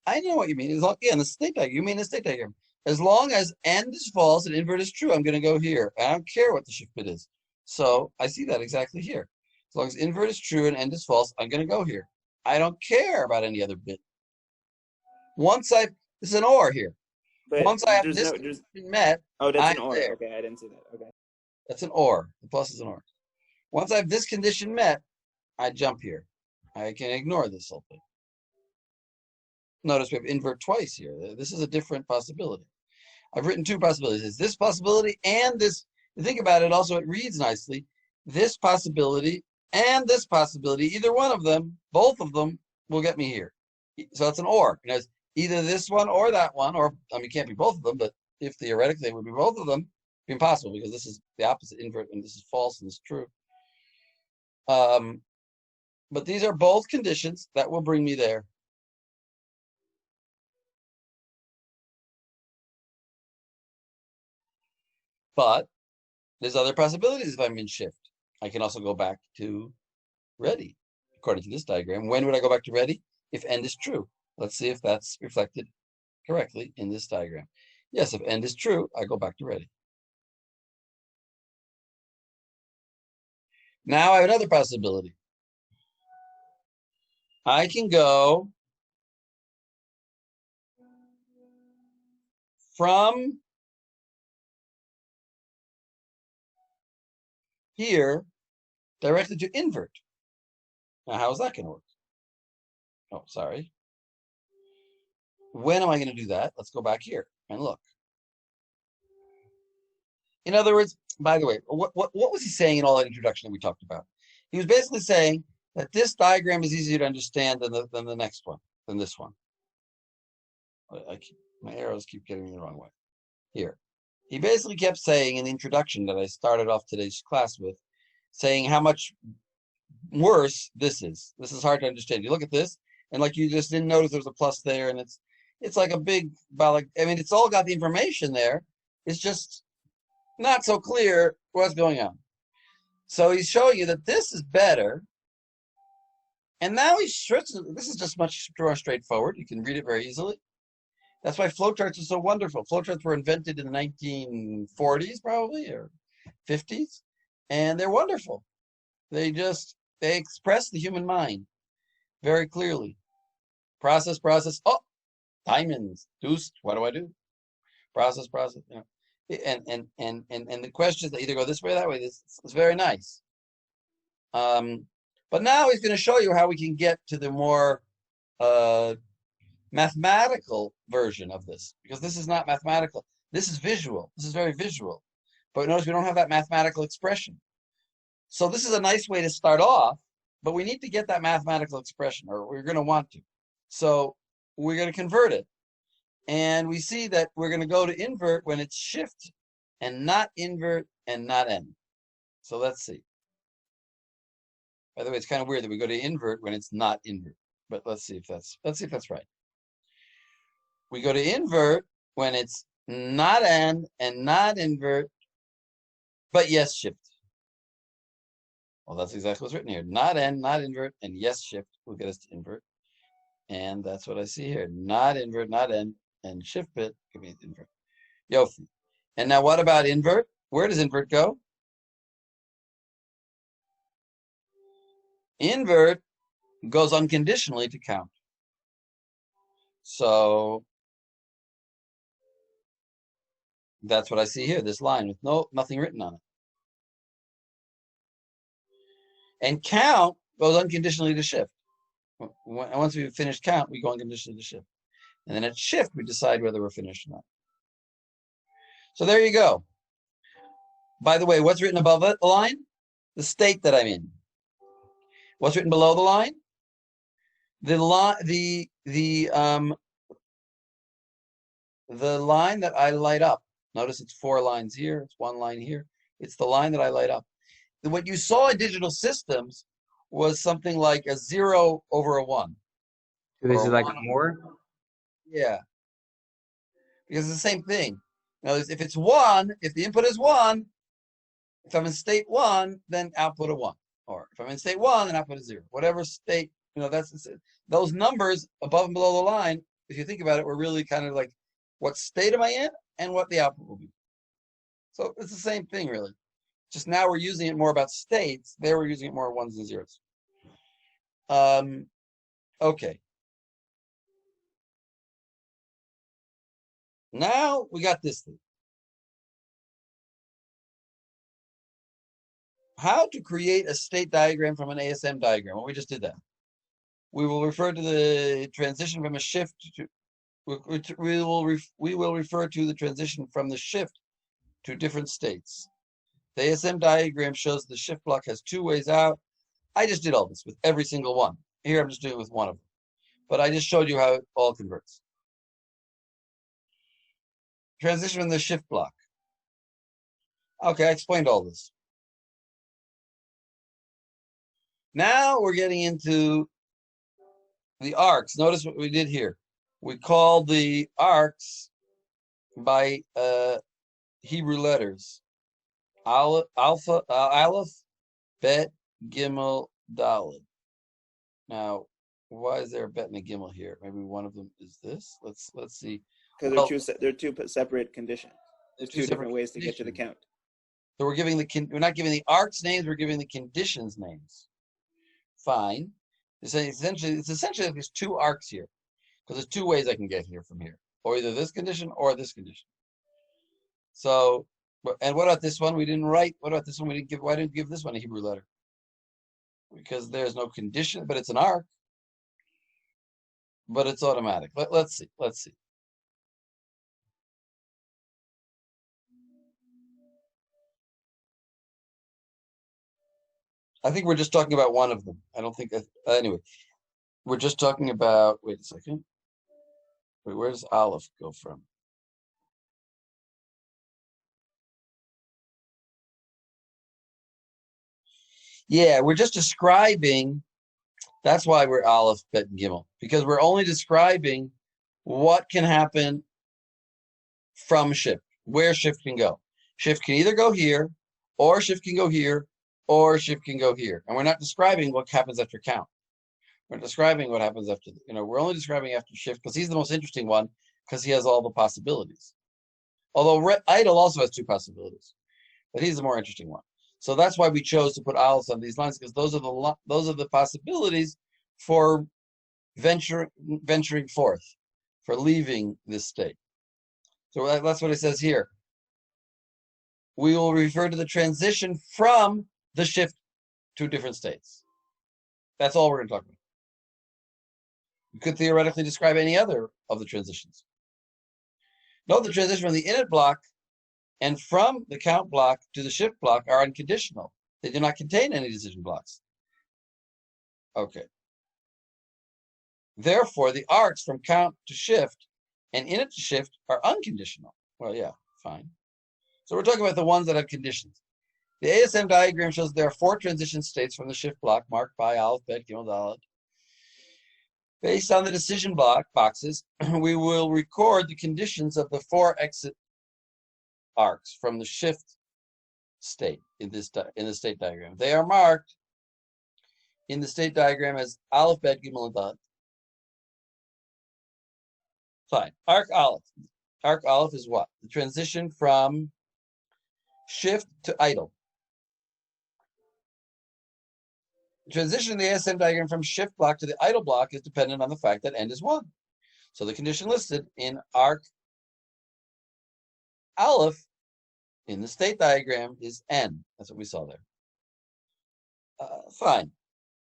I know what you mean. As long, yeah, in the state diagram. You mean the state diagram. As long as end is false and invert is true, I'm going to go here. I don't care what the shift bit is. So I see that exactly here. As long as invert is true and end is false, I'm going to go here. I don't care about any other bit. This is an OR here. But Once I have this met, oh, that's I'm an OR. there. Okay, I didn't see that. Okay. That's an OR. The plus is an OR. Once I have this condition met, I jump here. I can ignore this whole thing. Notice we have invert twice here. This is a different possibility. I've written 2 possibilities. It's this possibility and this. You think about it, also it reads nicely. This possibility and this possibility, either one of them, both of them will get me here. So it's an OR. You know, it's either this one or that one, or I mean, it can't be both of them, but if theoretically it would be both of them, it'd be impossible because this is the opposite invert and this is false and this is true. But these are both conditions that will bring me there. But there's other possibilities if I'm in shift. I can also go back to ready, according to this diagram. When would I go back to ready? If end is true. Let's see if that's reflected correctly in this diagram. Yes, if end is true, I go back to ready. Now I have another possibility. I can go from here directly to invert. Now, how is that going to work? Oh, sorry. When am I going to do that? Let's go back here and look. In other words, by the way, what was he saying in all that introduction that we talked about? He was basically saying that this diagram is easier to understand than the next one, than this one. My arrows keep getting me the wrong way. Here. He basically kept saying in the introduction that I started off today's class with, saying how much worse this is. This is hard to understand. You look at this, and like you just didn't notice there's a plus there, and it's like a big, I mean, it's all got the information there. It's just not so clear what's going on. So he's showing you that this is better. And now he's switching. This is just much more straightforward. You can read it very easily. That's why flowcharts are so wonderful. Flowcharts were invented in the 1940s, probably, or 50s, and they're wonderful. They express the human mind very clearly. Process. Oh, diamonds, deuce. What do I do? Process. You know, and the questions that either go this way or that way. This is very nice. But now he's going to show you how we can get to the more mathematical version of this, because this is not mathematical. This is visual. This is very visual. But notice we don't have that mathematical expression. So this is a nice way to start off, but we need to get that mathematical expression, or we're going to want to. So we're going to convert it. And we see that we're going to go to invert when it's shift and not invert and not end. So let's see. By the way, it's kind of weird that we go to invert when it's not invert. But let's see if that's right. We go to invert when it's not end and not invert, but yes shift. Well, that's exactly what's written here. Not end, not invert, and yes shift will get us to invert. And that's what I see here. Not invert, not end, and shift bit give me invert. Yofi. And now what about invert? Where does invert go? Invert goes unconditionally to count. So that's what I see here, this line with nothing written on it. And count goes unconditionally to shift. Once we've finished count, we go unconditionally to shift. And then at shift, we decide whether we're finished or not. So there you go. By the way, what's written above it, the line? The state that I'm in. What's written below the line? The line that I light up. Notice it's 4 lines here. It's 1 line here. It's the line that I light up. What you saw in digital systems was something like a 0 over a 1. So this Or is a like 1. more? Yeah. Because it's the same thing. Now, if it's 1, if the input is 1, if I'm in state 1, then output a 1. Or if I'm in state 1, then output is 0. Whatever state, that's those numbers above and below the line, if you think about it, were really kind of like what state am I in and what the output will be. So it's the same thing, really. Just now we're using it more about states. There we're using it more 1s and 0s. Okay. Now we got this thing. How to create a state diagram from an ASM diagram. Well, we just did that. We will refer to the transition from a shift to, we will refer to the transition from the shift to different states. The ASM diagram shows the shift block has 2 ways out. I just did all this with every single one. Here I'm just doing it with one of them. But I just showed you how it all converts. Transition from the shift block. Okay, I explained all this. Now we're getting into the arcs. Notice what we did here. We called the arcs by Hebrew letters. Aleph, Bet, Gimel, Daled. Now, why is there a Bet and a Gimel here? Maybe one of them is this. Let's see. Because they're two separate conditions. There's two different ways to get to the count. So we're not giving the arcs names. We're giving the conditions names. Fine. It's essentially there's 2 arcs here, because there's 2 ways I can get here from here, or either this condition or this condition. So, and what about this one? We didn't write. What about this one? We didn't give. Why didn't we give this one a Hebrew letter? Because there's no condition, but it's an arc. But it's automatic. Let's see. I think we're just talking about one of them. I don't think that, anyway, we're just talking about, wait a second. Wait, where does Aleph go from? Yeah, we're just describing, that's why we're Aleph, Bet, and Gimel, because we're only describing what can happen from shift, where shift can go. Shift can either go here, or shift can go here, or shift can go here. And we're not describing what happens after count. We're describing what happens after, we're only describing after shift because he's the most interesting one because he has all the possibilities. Although idle also has two possibilities, but he's the more interesting one. So that's why we chose to put Aleph on these lines, because those are the possibilities for venturing forth, for leaving this state. So that's what it says here. We will refer to the transition from the shift to different states. That's all we're going to talk about. You could theoretically describe any other of the transitions. Note the transition from the init block and from the count block to the shift block are unconditional. They do not contain any decision blocks. Okay. Therefore, the arcs from count to shift and init to shift are unconditional. Well, yeah, fine. So we're talking about the ones that have conditions. The ASM diagram shows there are 4 transition states from the shift block marked by Aleph, Bet, Gimel, Dalet. Based on the decision block boxes, we will record the conditions of the 4 exit arcs from the shift state in the state diagram. They are marked in the state diagram as Aleph, Bet, Gimel, and Dalet. Fine. Arc Aleph. Arc Aleph is what? The transition from shift to idle. The transition in the ASM diagram from shift block to the idle block is dependent on the fact that end is 1. So the condition listed in arc Aleph in the state diagram is n. That's what we saw there. Fine.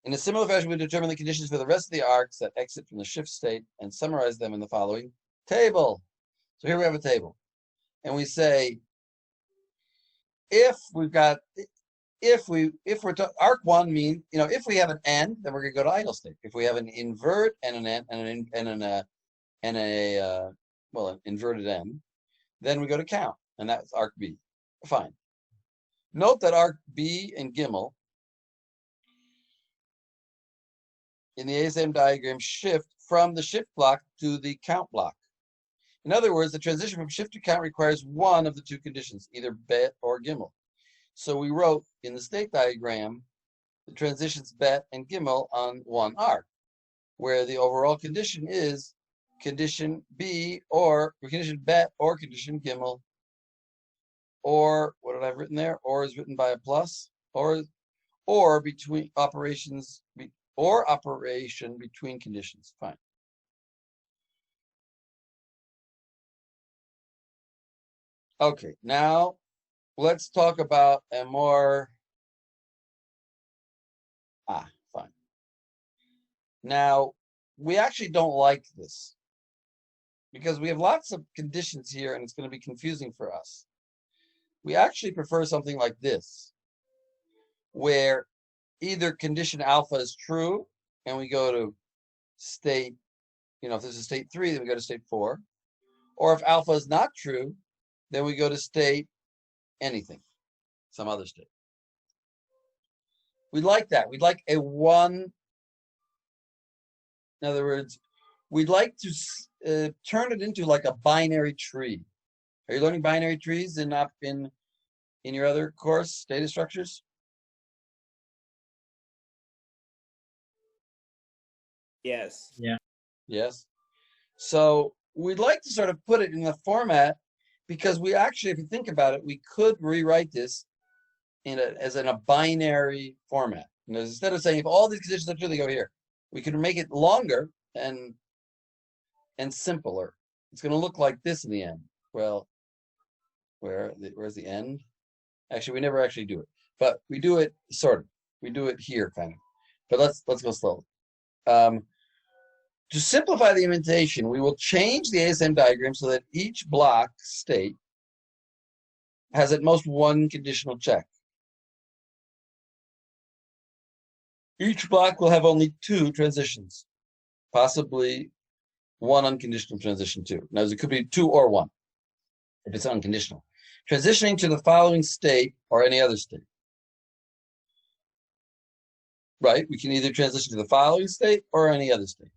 In a similar fashion, we determine the conditions for the rest of the arcs that exit from the shift state and summarize them in the following table. So here we have a table. And we say, if we're arc 1 mean, if we have an end, then we're going to go to idle state. If we have an invert and an end and an inverted end, then we go to count, and that's arc B. Fine. Note that arc B and Gimel in the ASM diagram shift from the shift block to the count block. In other words, the transition from shift to count requires one of the 2 conditions, either Bet or Gimel. So we wrote in the state diagram the transitions Bet and Gimel on one arc, where the overall condition is condition B or condition Bet or condition Gimel, or what did I have written there? Or is written by a plus, or between operations, or operation between conditions. Fine. Okay, now let's talk about a more, fine. Now, we actually don't like this because we have lots of conditions here and it's going to be confusing for us. We actually prefer something like this, where either condition alpha is true and we go to state, if there's a state 3, then we go to state 4. Or if alpha is not true, then we go to state anything, some other state. We'd like that. We'd like a one. In other words, we'd like to turn it into like a binary tree. Are you learning binary trees in your other course, data structures? Yes. Yeah. Yes. So we'd like to sort of put it in the format, because we actually, if you think about it, we could rewrite this as in a binary format. Instead of saying if all these conditions are true, they go here, we could make it longer and simpler. It's going to look like this in the end. Well, where's the end? Actually, we never actually do it, but we do it sort of. We do it here, kind of. But let's go slowly. To simplify the imitation, we will change the ASM diagram so that each block state has at most one conditional check. Each block will have only 2 transitions, possibly 1 unconditional transition too. Now, it could be 2 or 1 if it's unconditional. Transitioning to the following state or any other state. Right? We can either transition to the following state or any other state.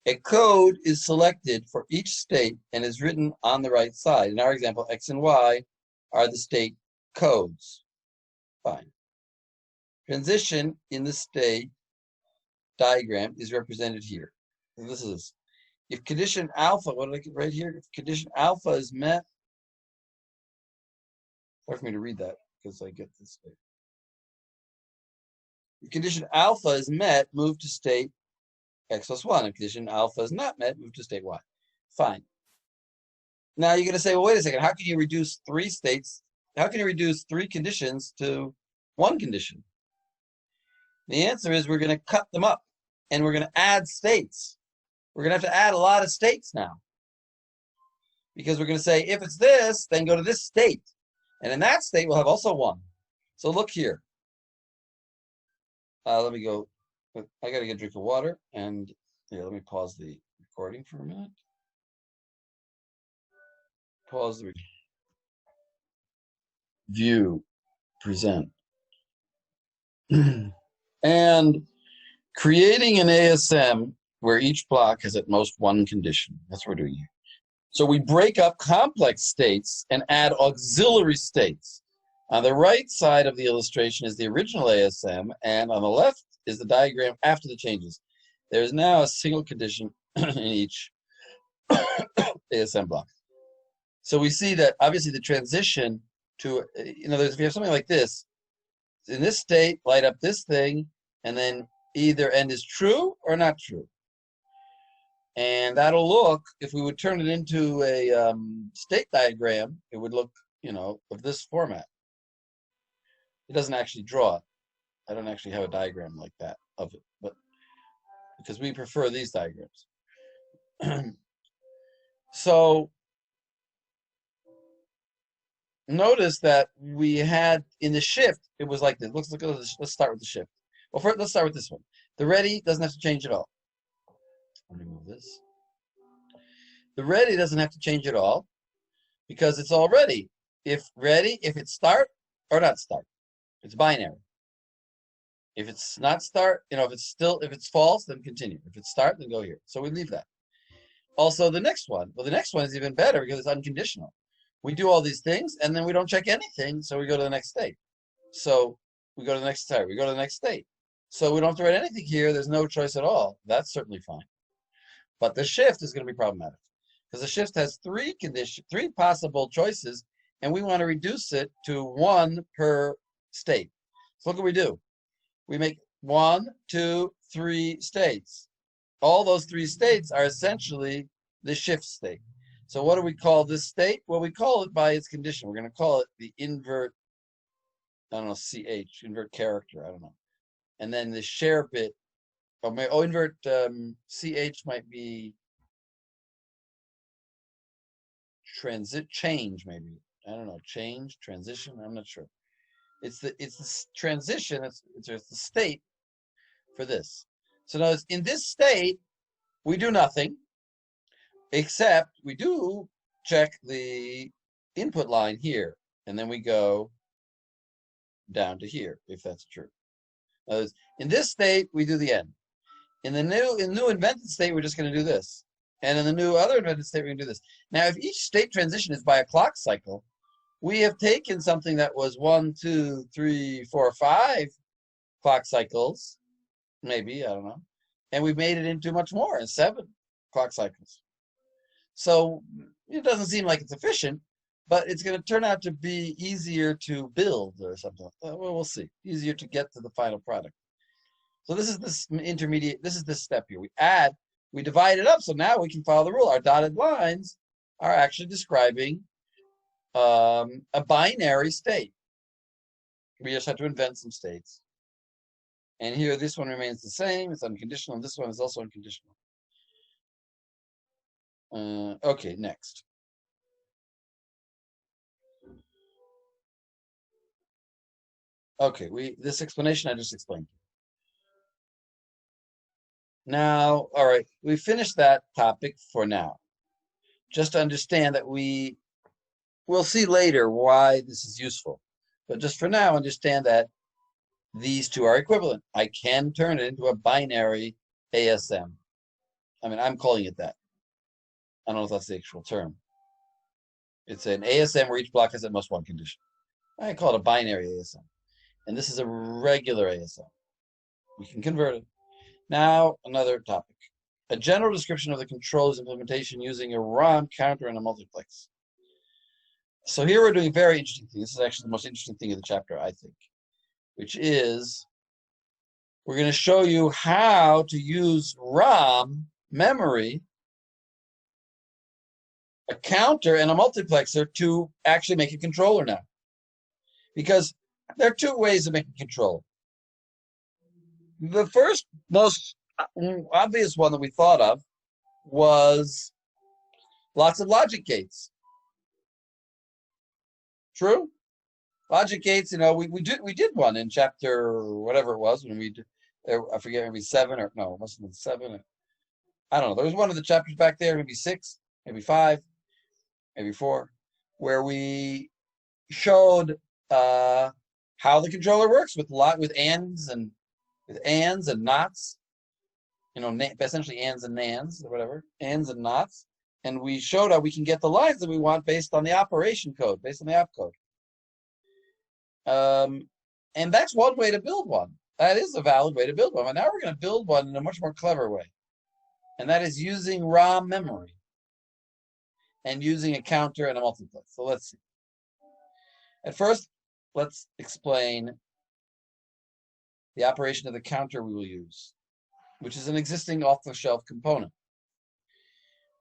A code is selected for each state and is written on the right side. In our example, X and Y are the state codes. Fine. Transition in the state diagram is represented here. And this is, if condition alpha, what did I get right here? If condition alpha is met, hard for me to read that because I get this. If condition alpha is met, move to state x plus 1. If condition alpha is not met, move to state y. Fine. Now you're going to say, well, wait a second. How can you reduce 3 states? How can you reduce 3 conditions to 1 condition? The answer is we're going to cut them up and we're going to add states. We're going to have to add a lot of states now. Because we're going to say, if it's this, then go to this state. And in that state, we'll have also 1. So look here. Let me go. I got to get a drink of water. And here, let me pause the recording for a minute. Pause the view, present. And creating an ASM where each block has at most 1 condition. That's what we're doing here. So we break up complex states and add auxiliary states. On the right side of the illustration is the original ASM, and on the left is the diagram after the changes. There is now a single condition in each ASM block. So we see that obviously the transition to, in other words, if you have something like this, in this state, light up this thing, and then either end is true or not true. And that'll look, if we would turn it into a state diagram, it would look, of this format. It doesn't actually draw it. I don't actually have a diagram like that of it, but because we prefer these diagrams. So notice that we had in the shift, it was like this. Let's start with the shift. Well, first, let's start with this one. The ready doesn't have to change at all. Let me move this. The ready doesn't have to change at all because it's all ready. If ready, if it's start or not start, it's binary. If it's not start, if it's false, then continue. If it's start, then go here. So we leave that. Also, the next one. Well, the next one is even better because it's unconditional. We do all these things and then we don't check anything, so we go to the next state. So we go to the next state. We go to the next state. So we don't have to write anything here. There's no choice at all. That's certainly fine. But the shift is going to be problematic because the shift has 3 possible choices, and we want to reduce it to 1 per state. So look what we do. We make 1, 2, 3 states. All those 3 states are essentially the shift state. So what do we call this state? Well, we call it by its condition. We're going to call it the invert, I don't know, CH, invert character, I don't know. And then the share bit, invert CH might be change, maybe. I don't know, change, transition, I'm not sure. It's the transition, it's the state for this. So now in this state, we do nothing, except we do check the input line here, and then we go down to here, if that's true. In this state, we do the end. In the new invented state, we're just going to do this. And in the new other invented state, we're going to do this. Now, if each state transition is by a clock cycle, we have taken something that was 1, 2, 3, 4, 5 clock cycles, maybe, I don't know, and we've made it into much more, 7 clock cycles. So it doesn't seem like it's efficient, but it's going to turn out to be easier to build or something. Well, we'll see. Easier to get to the final product. So this is this intermediate, this is this step here. We divide it up, so now we can follow the rule. Our dotted lines are actually describing a binary state. We just have to invent some states. And here, this one remains the same. It's unconditional, and this one is also unconditional. Okay, next. Okay, this explanation I just explained. Now, all right, we finished that topic for now. Just to understand that we'll see later why this is useful. But just for now, understand that these 2 are equivalent. I can turn it into a binary ASM. I mean, I'm calling it that. I don't know if that's the actual term. It's an ASM where each block has at most one condition. I call it a binary ASM. And this is a regular ASM. We can convert it. Now, another topic. A general description of the controller's implementation using a ROM counter and a multiplex. So here we're doing a very interesting thing. This is actually the most interesting thing of the chapter, I think, which is we're going to show you how to use ROM memory, a counter, and a multiplexer to actually make a controller now. Because there are two ways of making a controller. The first, most obvious one that we thought of was lots of logic gates. True? Logic gates, you know, we did one in chapter whatever it was when we did, I forget, maybe 7 or no, it must have been 7. I don't know. There was one of the chapters back there, maybe 6, maybe 5, maybe 4, where we showed how the controller works with ands and nots, you know, essentially ands and nands or whatever, ands and nots, and we showed how we can get the lines that we want based on the operation code, based on the op code. And that's one way to build one. That is a valid way to build one. But now we're going to build one in a much more clever way, and that is using ROM memory and using a counter and a multiplex. So let's see. At first, let's explain the operation of the counter we will use, which is an existing off-the-shelf component.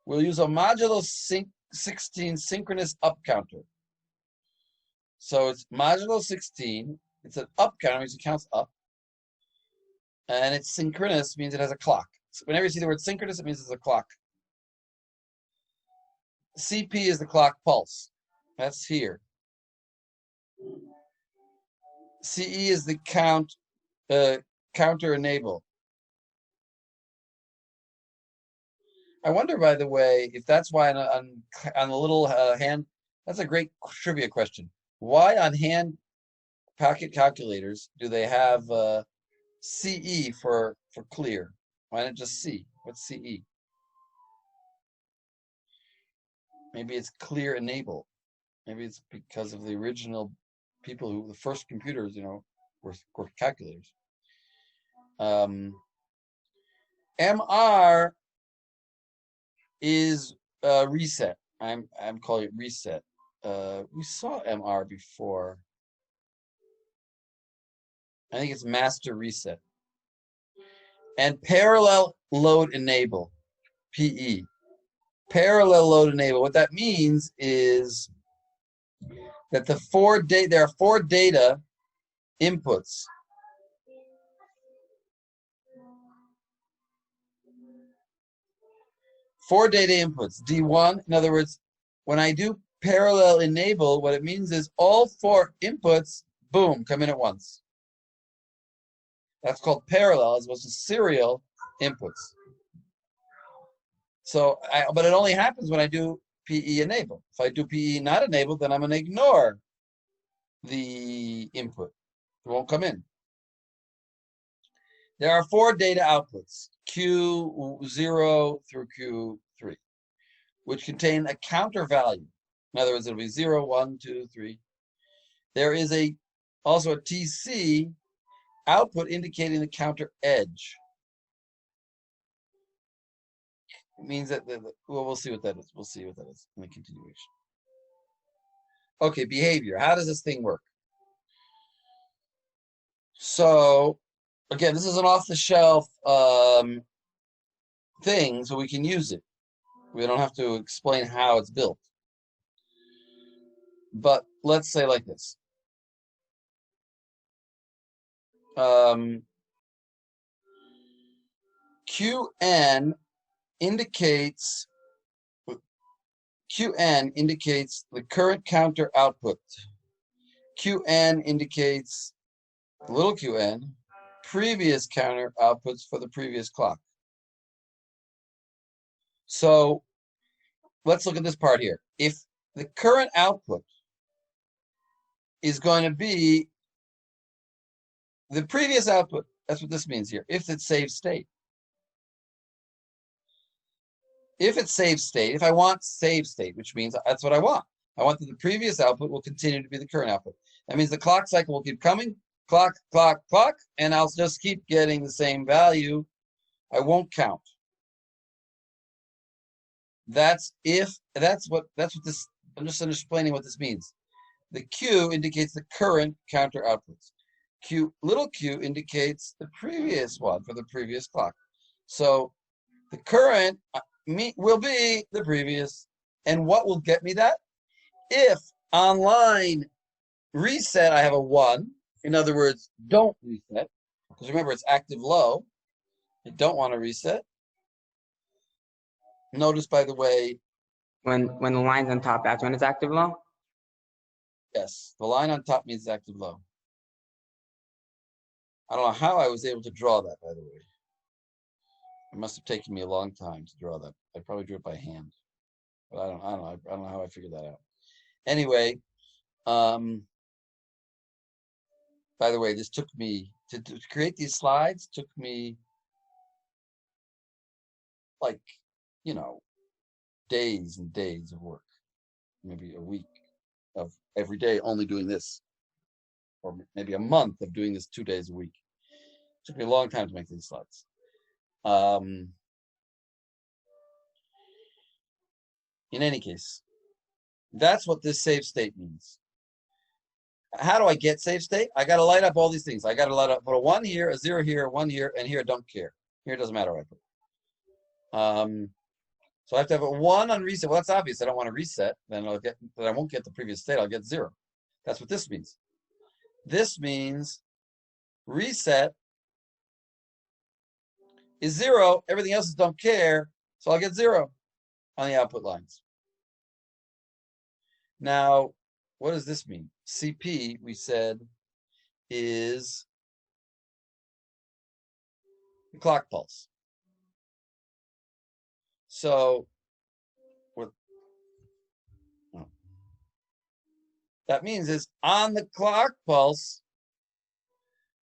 We'll use a modulo 16 synchronous up counter. So it's modulo 16. It's an up counter, means it counts up. And it's synchronous, means it has a clock. So whenever you see the word synchronous, it means it's a clock. CP is the clock pulse. That's here. CE is the counter enable. I wonder, by the way, if that's why on the little hand, that's a great trivia question. Why on hand pocket calculators do they have CE for clear? Why not just C? What's CE? Maybe it's clear enable. Maybe it's because of the original people who, the first computers, you know, were calculators. MR is reset. I'm calling it reset. We saw MR before. I think it's master reset. And parallel load enable, PE. Parallel load enable. What that means is that there are 4 data inputs. Four data inputs, D1. In other words, when I do parallel enable, what it means is all 4 inputs, boom, come in at once. That's called parallel as opposed to serial inputs. So, but it only happens when I do PE enable. If I do PE not enabled, then I'm going to ignore the input. It won't come in. There are 4 data outputs, Q0 through Q3, which contain a counter value. In other words, it'll be 0, 1, 2, 3. There is also a TC output indicating the counter edge. It means that, well, we'll see what that is. We'll see what that is in the continuation. Okay, behavior. How does this thing work? So, again, this is an off-the-shelf thing, so we can use it. We don't have to explain how it's built. But let's say like this. QN indicates the current counter output. QN indicates little qn previous counter outputs for the previous clock. So let's look at this part here. If the current output is going to be the previous output, that's what this means here, if it's saved state. If it's saved state, if I want saved state, which means that's what I want. I want that the previous output will continue to be the current output. That means the clock cycle will keep coming, clock, clock, clock, and I'll just keep getting the same value. I won't count. That's what this, I'm just explaining what this means. The Q indicates the current counter outputs. Little q indicates the previous one for the previous clock. So the current will be the previous. And what will get me that? If on line reset I have a 1, in other words, don't reset, because remember it's active low, I don't want to reset. Notice, by the way, When the line's on top, that's when it's active low? yes, the line on top means active low. I don't know how I was able to draw that, by the way. It must have taken me a long time to draw that. I probably drew it by hand, but I don't know how I figured that out. Anyway, by the way, this took me to create these slides. Took me like, days and days of work, maybe a week of every day only doing this, or maybe a month of doing this 2 days a week. It took me a long time to make these slides. In any case, that's what this save state means. How do I get save state? I got to light up all these things. I got to light up, put a 1 here, a 0 here, a 1 here, and here I don't care. Here it doesn't matter what I put. So I have to have a 1 on reset. Well, that's obvious. I don't want to reset. Then I won't get the previous state. I'll get 0. That's what this means. This means reset is 0. Everything else is don't care. So I'll get 0 on the output lines. Now, what does this mean? CP, we said, is the clock pulse. So what that means is on the clock pulse,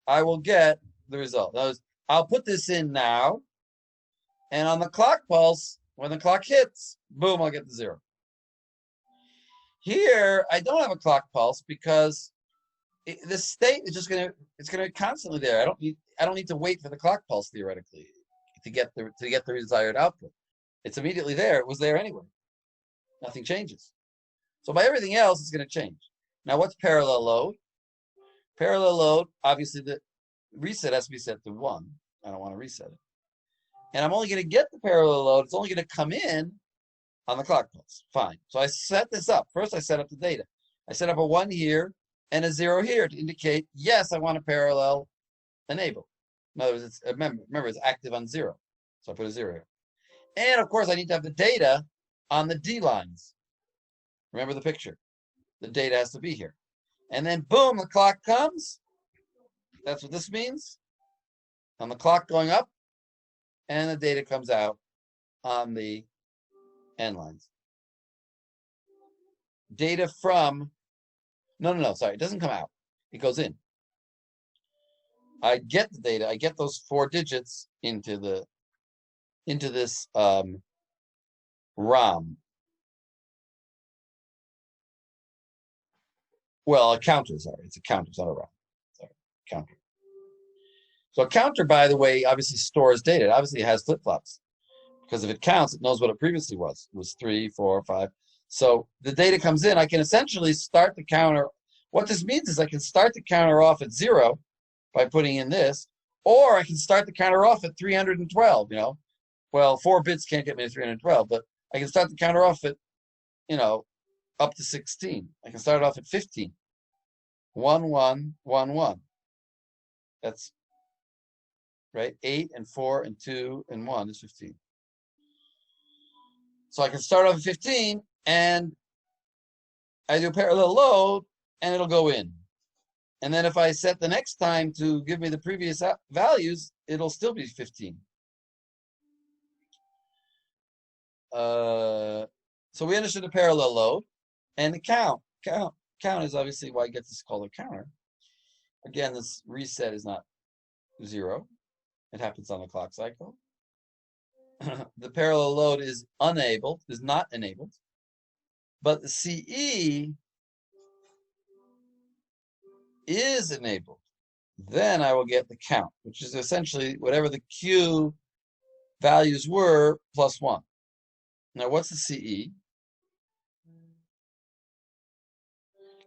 I will get the result. That is, I'll put this in now, and on the clock pulse, when the clock hits, boom, I'll get the 0. Here, I don't have a clock pulse because the state is just it's gonna be constantly there. I don't need to wait for the clock pulse theoretically to get the desired output. It's immediately there. It was there anyway. Nothing changes. So by everything else, it's going to change. Now, what's parallel load? Parallel load, obviously, the reset has to be set to 1. I don't want to reset it. And I'm only going to get the parallel load. It's only going to come in on the clock pulse. Fine. So I set this up. First, I set up the data. I set up a 1 here and a 0 here to indicate, yes, I want a parallel enable. In other words, remember, it's active on 0. So I put a 0 here. And of course, I need to have the data on the D lines. Remember the picture. The data has to be here. And then boom, the clock comes. That's what this means. On the clock going up, and the data comes out on the N lines. Data from, no, sorry, it doesn't come out. It goes in. I get the data, I get those 4 digits into this ROM. Well, a counter, sorry. It's a counter, it's not a ROM. Sorry, counter. So a counter, by the way, obviously stores data. It obviously has flip-flops. Because if it counts, it knows what it previously was. It was 3, 4, 5. So the data comes in. I can essentially start the counter. What this means is I can start the counter off at 0 by putting in this, or I can start the counter off at 312, Well, 4 bits can't get me to 312, but I can start the counter off at, up to 16. I can start it off at 15. 1, 1, 1, 1. That's right. 8 and 4 and 2 and 1 is 15. So I can start off at 15 and I do parallel load and it'll go in. And then if I set the next time to give me the previous values, it'll still be 15. So we understood the parallel load and the count. Count is obviously why I get this called a counter. Again, this reset is not 0. It happens on the clock cycle. The parallel load is not enabled. but the CE is enabled, then I will get the count, which is essentially whatever the Q values were plus 1. Now, what's the CE?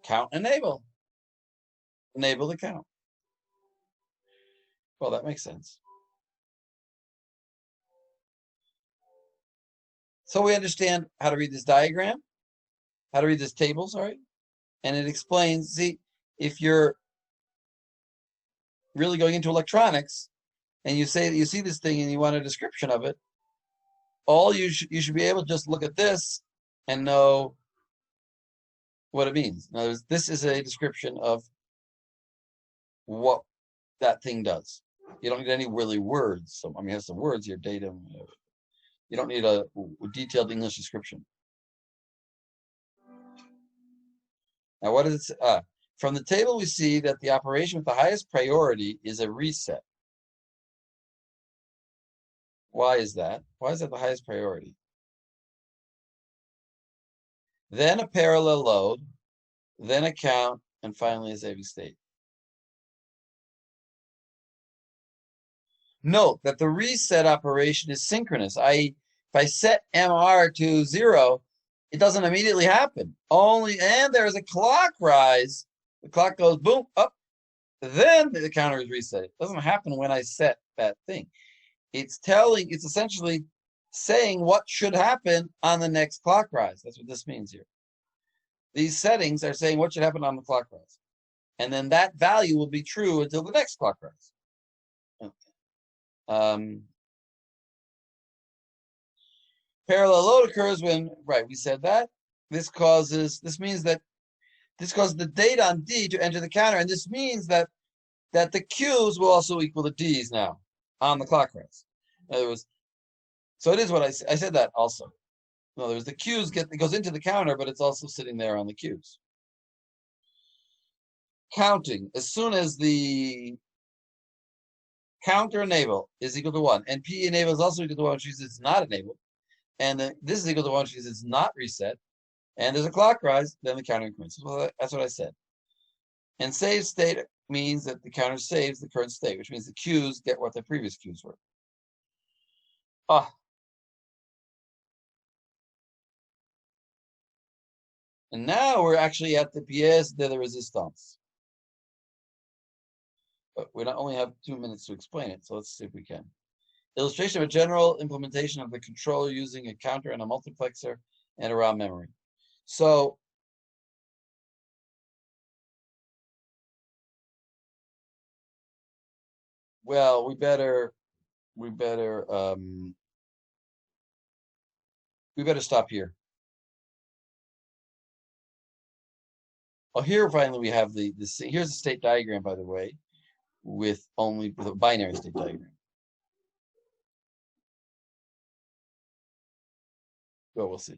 Count enable. Enable the count. Well, that makes sense. So we understand how to read this diagram, how to read this table, sorry. And it explains, see, if you're really going into electronics and you say that you see this thing and you want a description of it, all you should be able to just look at this and know what it means. In other words, this is a description of what that thing does. You don't need any really words. So, I mean, it has some words here, data. You don't need a detailed English description. Now, what is it? From the table, we see that the operation with the highest priority is a reset. Why is that? Why is that the highest priority? Then a parallel load, then a count, and finally a saving state. Note that the reset operation is synchronous, i.e., if I set MR to 0, it doesn't immediately happen. And there's a clock rise. The clock goes boom, up, then the counter is reset. It doesn't happen when I set that thing. It's essentially saying what should happen on the next clock rise. That's what this means here. These settings are saying what should happen on the clock rise. And then that value will be true until the next clock rise. Parallel load occurs when, right, we said that. This causes the data on D to enter the counter, and this means that the Q's will also equal the D's now on the clock rise. In other words, so it is what I said that also. In other words, the Q's it goes into the counter, but it's also sitting there on the Q's. Counting, as soon as the counter enable is equal to 1, and P enable is also equal to 1, which means it's not enabled, and this is equal to 1, which means it's not reset, and there's a clock rise, then the counter increments. Well, that's what I said. And save state means that the counter saves the current state, which means the Q's get what the previous Q's were. And now we're actually at the pièce de la résistance. But we don't only have 2 minutes to explain it, so let's see if we can. Illustration of a general implementation of the controller using a counter and a multiplexer and a RAM memory. So well, we better stop here. Oh, here finally we have here's the state diagram, by the way, with a binary state diagram. Well, we'll see.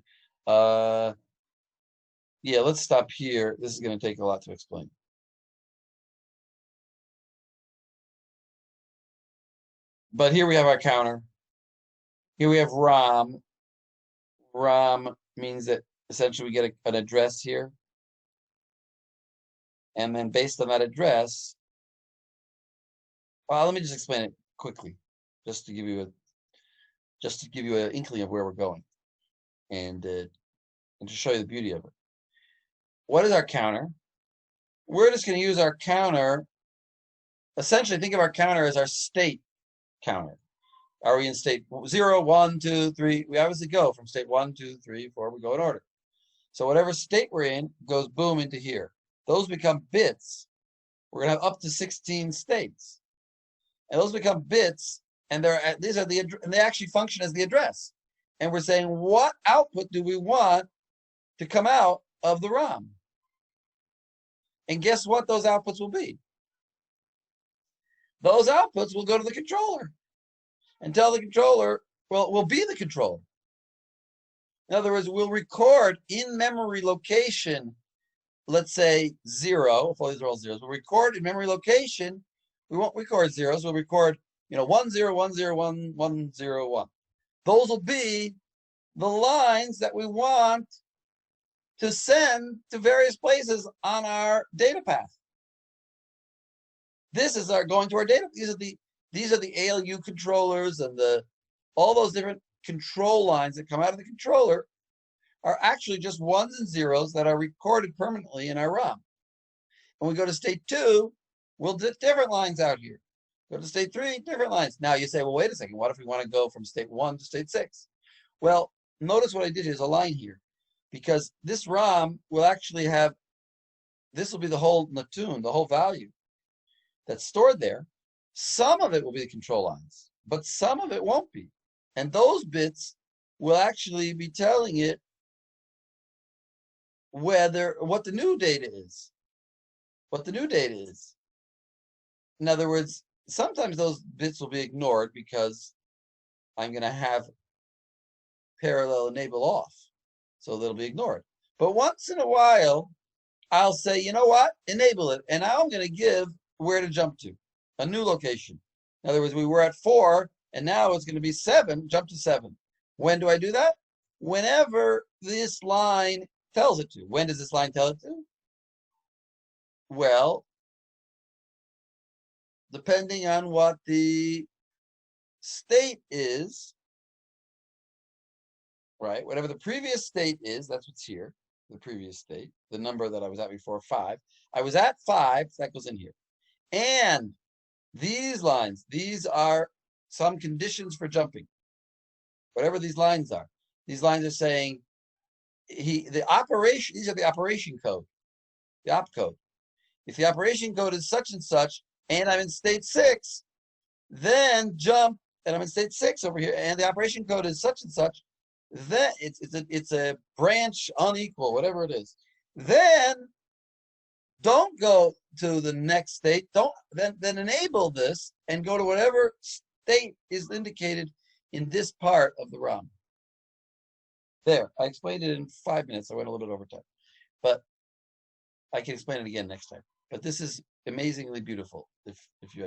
Yeah, let's stop here. This is going to take a lot to explain. But here we have our counter. Here we have ROM. ROM means that essentially we get an address here. And then based on that address, well, let me just explain it quickly, just to give you an inkling of where we're going, and to show you the beauty of it. What is our counter? We're just going to use our counter. Essentially, think of our counter as our state counter. Are we in state 0, 1, 2, 3? We obviously go from state 1, 2, 3, 4. We go in order. So whatever state we're in goes boom into here. Those become bits. We're going to have up to 16 states. And those become bits, and they actually function as the address. And we're saying, what output do we want to come out of the ROM? And guess what those outputs will be? Those outputs will go to the controller and tell the controller, well, we'll be the controller. In other words, we'll record in memory location, let's say 0, if all these are all zeros. We'll record in memory location. We won't record zeros. We'll record, 1, 0, 1, 0, 1, 1, 0, 1. Those will be the lines that we want to send to various places on our data path. This is our going to our data. These are the ALU controllers and all those different control lines that come out of the controller are actually just ones and zeros that are recorded permanently in our ROM. When we go to state 2, we'll get different lines out here. Go to state 3, different lines. Now you say, well, wait a second. What if we want to go from state 1 to state 6? Well, notice what I did is a line here, because this ROM will actually have, this will be the whole natun, the whole value that's stored there. Some of it will be the control lines, but some of it won't be. And those bits will actually be telling it what the new data is. What the new data is. In other words, sometimes those bits will be ignored because I'm going to have parallel enable off. So they'll be ignored. But once in a while, I'll say, you know what? Enable it. And now I'm going to give where to jump to. A new location. In other words, we were at 4, and now it's going to be 7. Jump to 7. When do I do that? Whenever this line tells it to. When does this line tell it to? Well, depending on what the state is, right? Whatever the previous state is, that's what's here, the previous state, the number that I was at before, 5. I was at 5, so that goes in here. And these lines, these are some conditions for jumping. Whatever these lines are. These lines are saying, these are the operation code, the op code. If the operation code is such and such, and I'm in state 6, then jump, and I'm in state 6 over here, and the operation code is such and such, then it's a branch unequal, whatever it is. Then don't go to the next state. Then enable this and go to whatever state is indicated in this part of the ROM. There, I explained it in 5 minutes. I went a little bit over time, but I can explain it again next time. But this is amazingly beautiful if you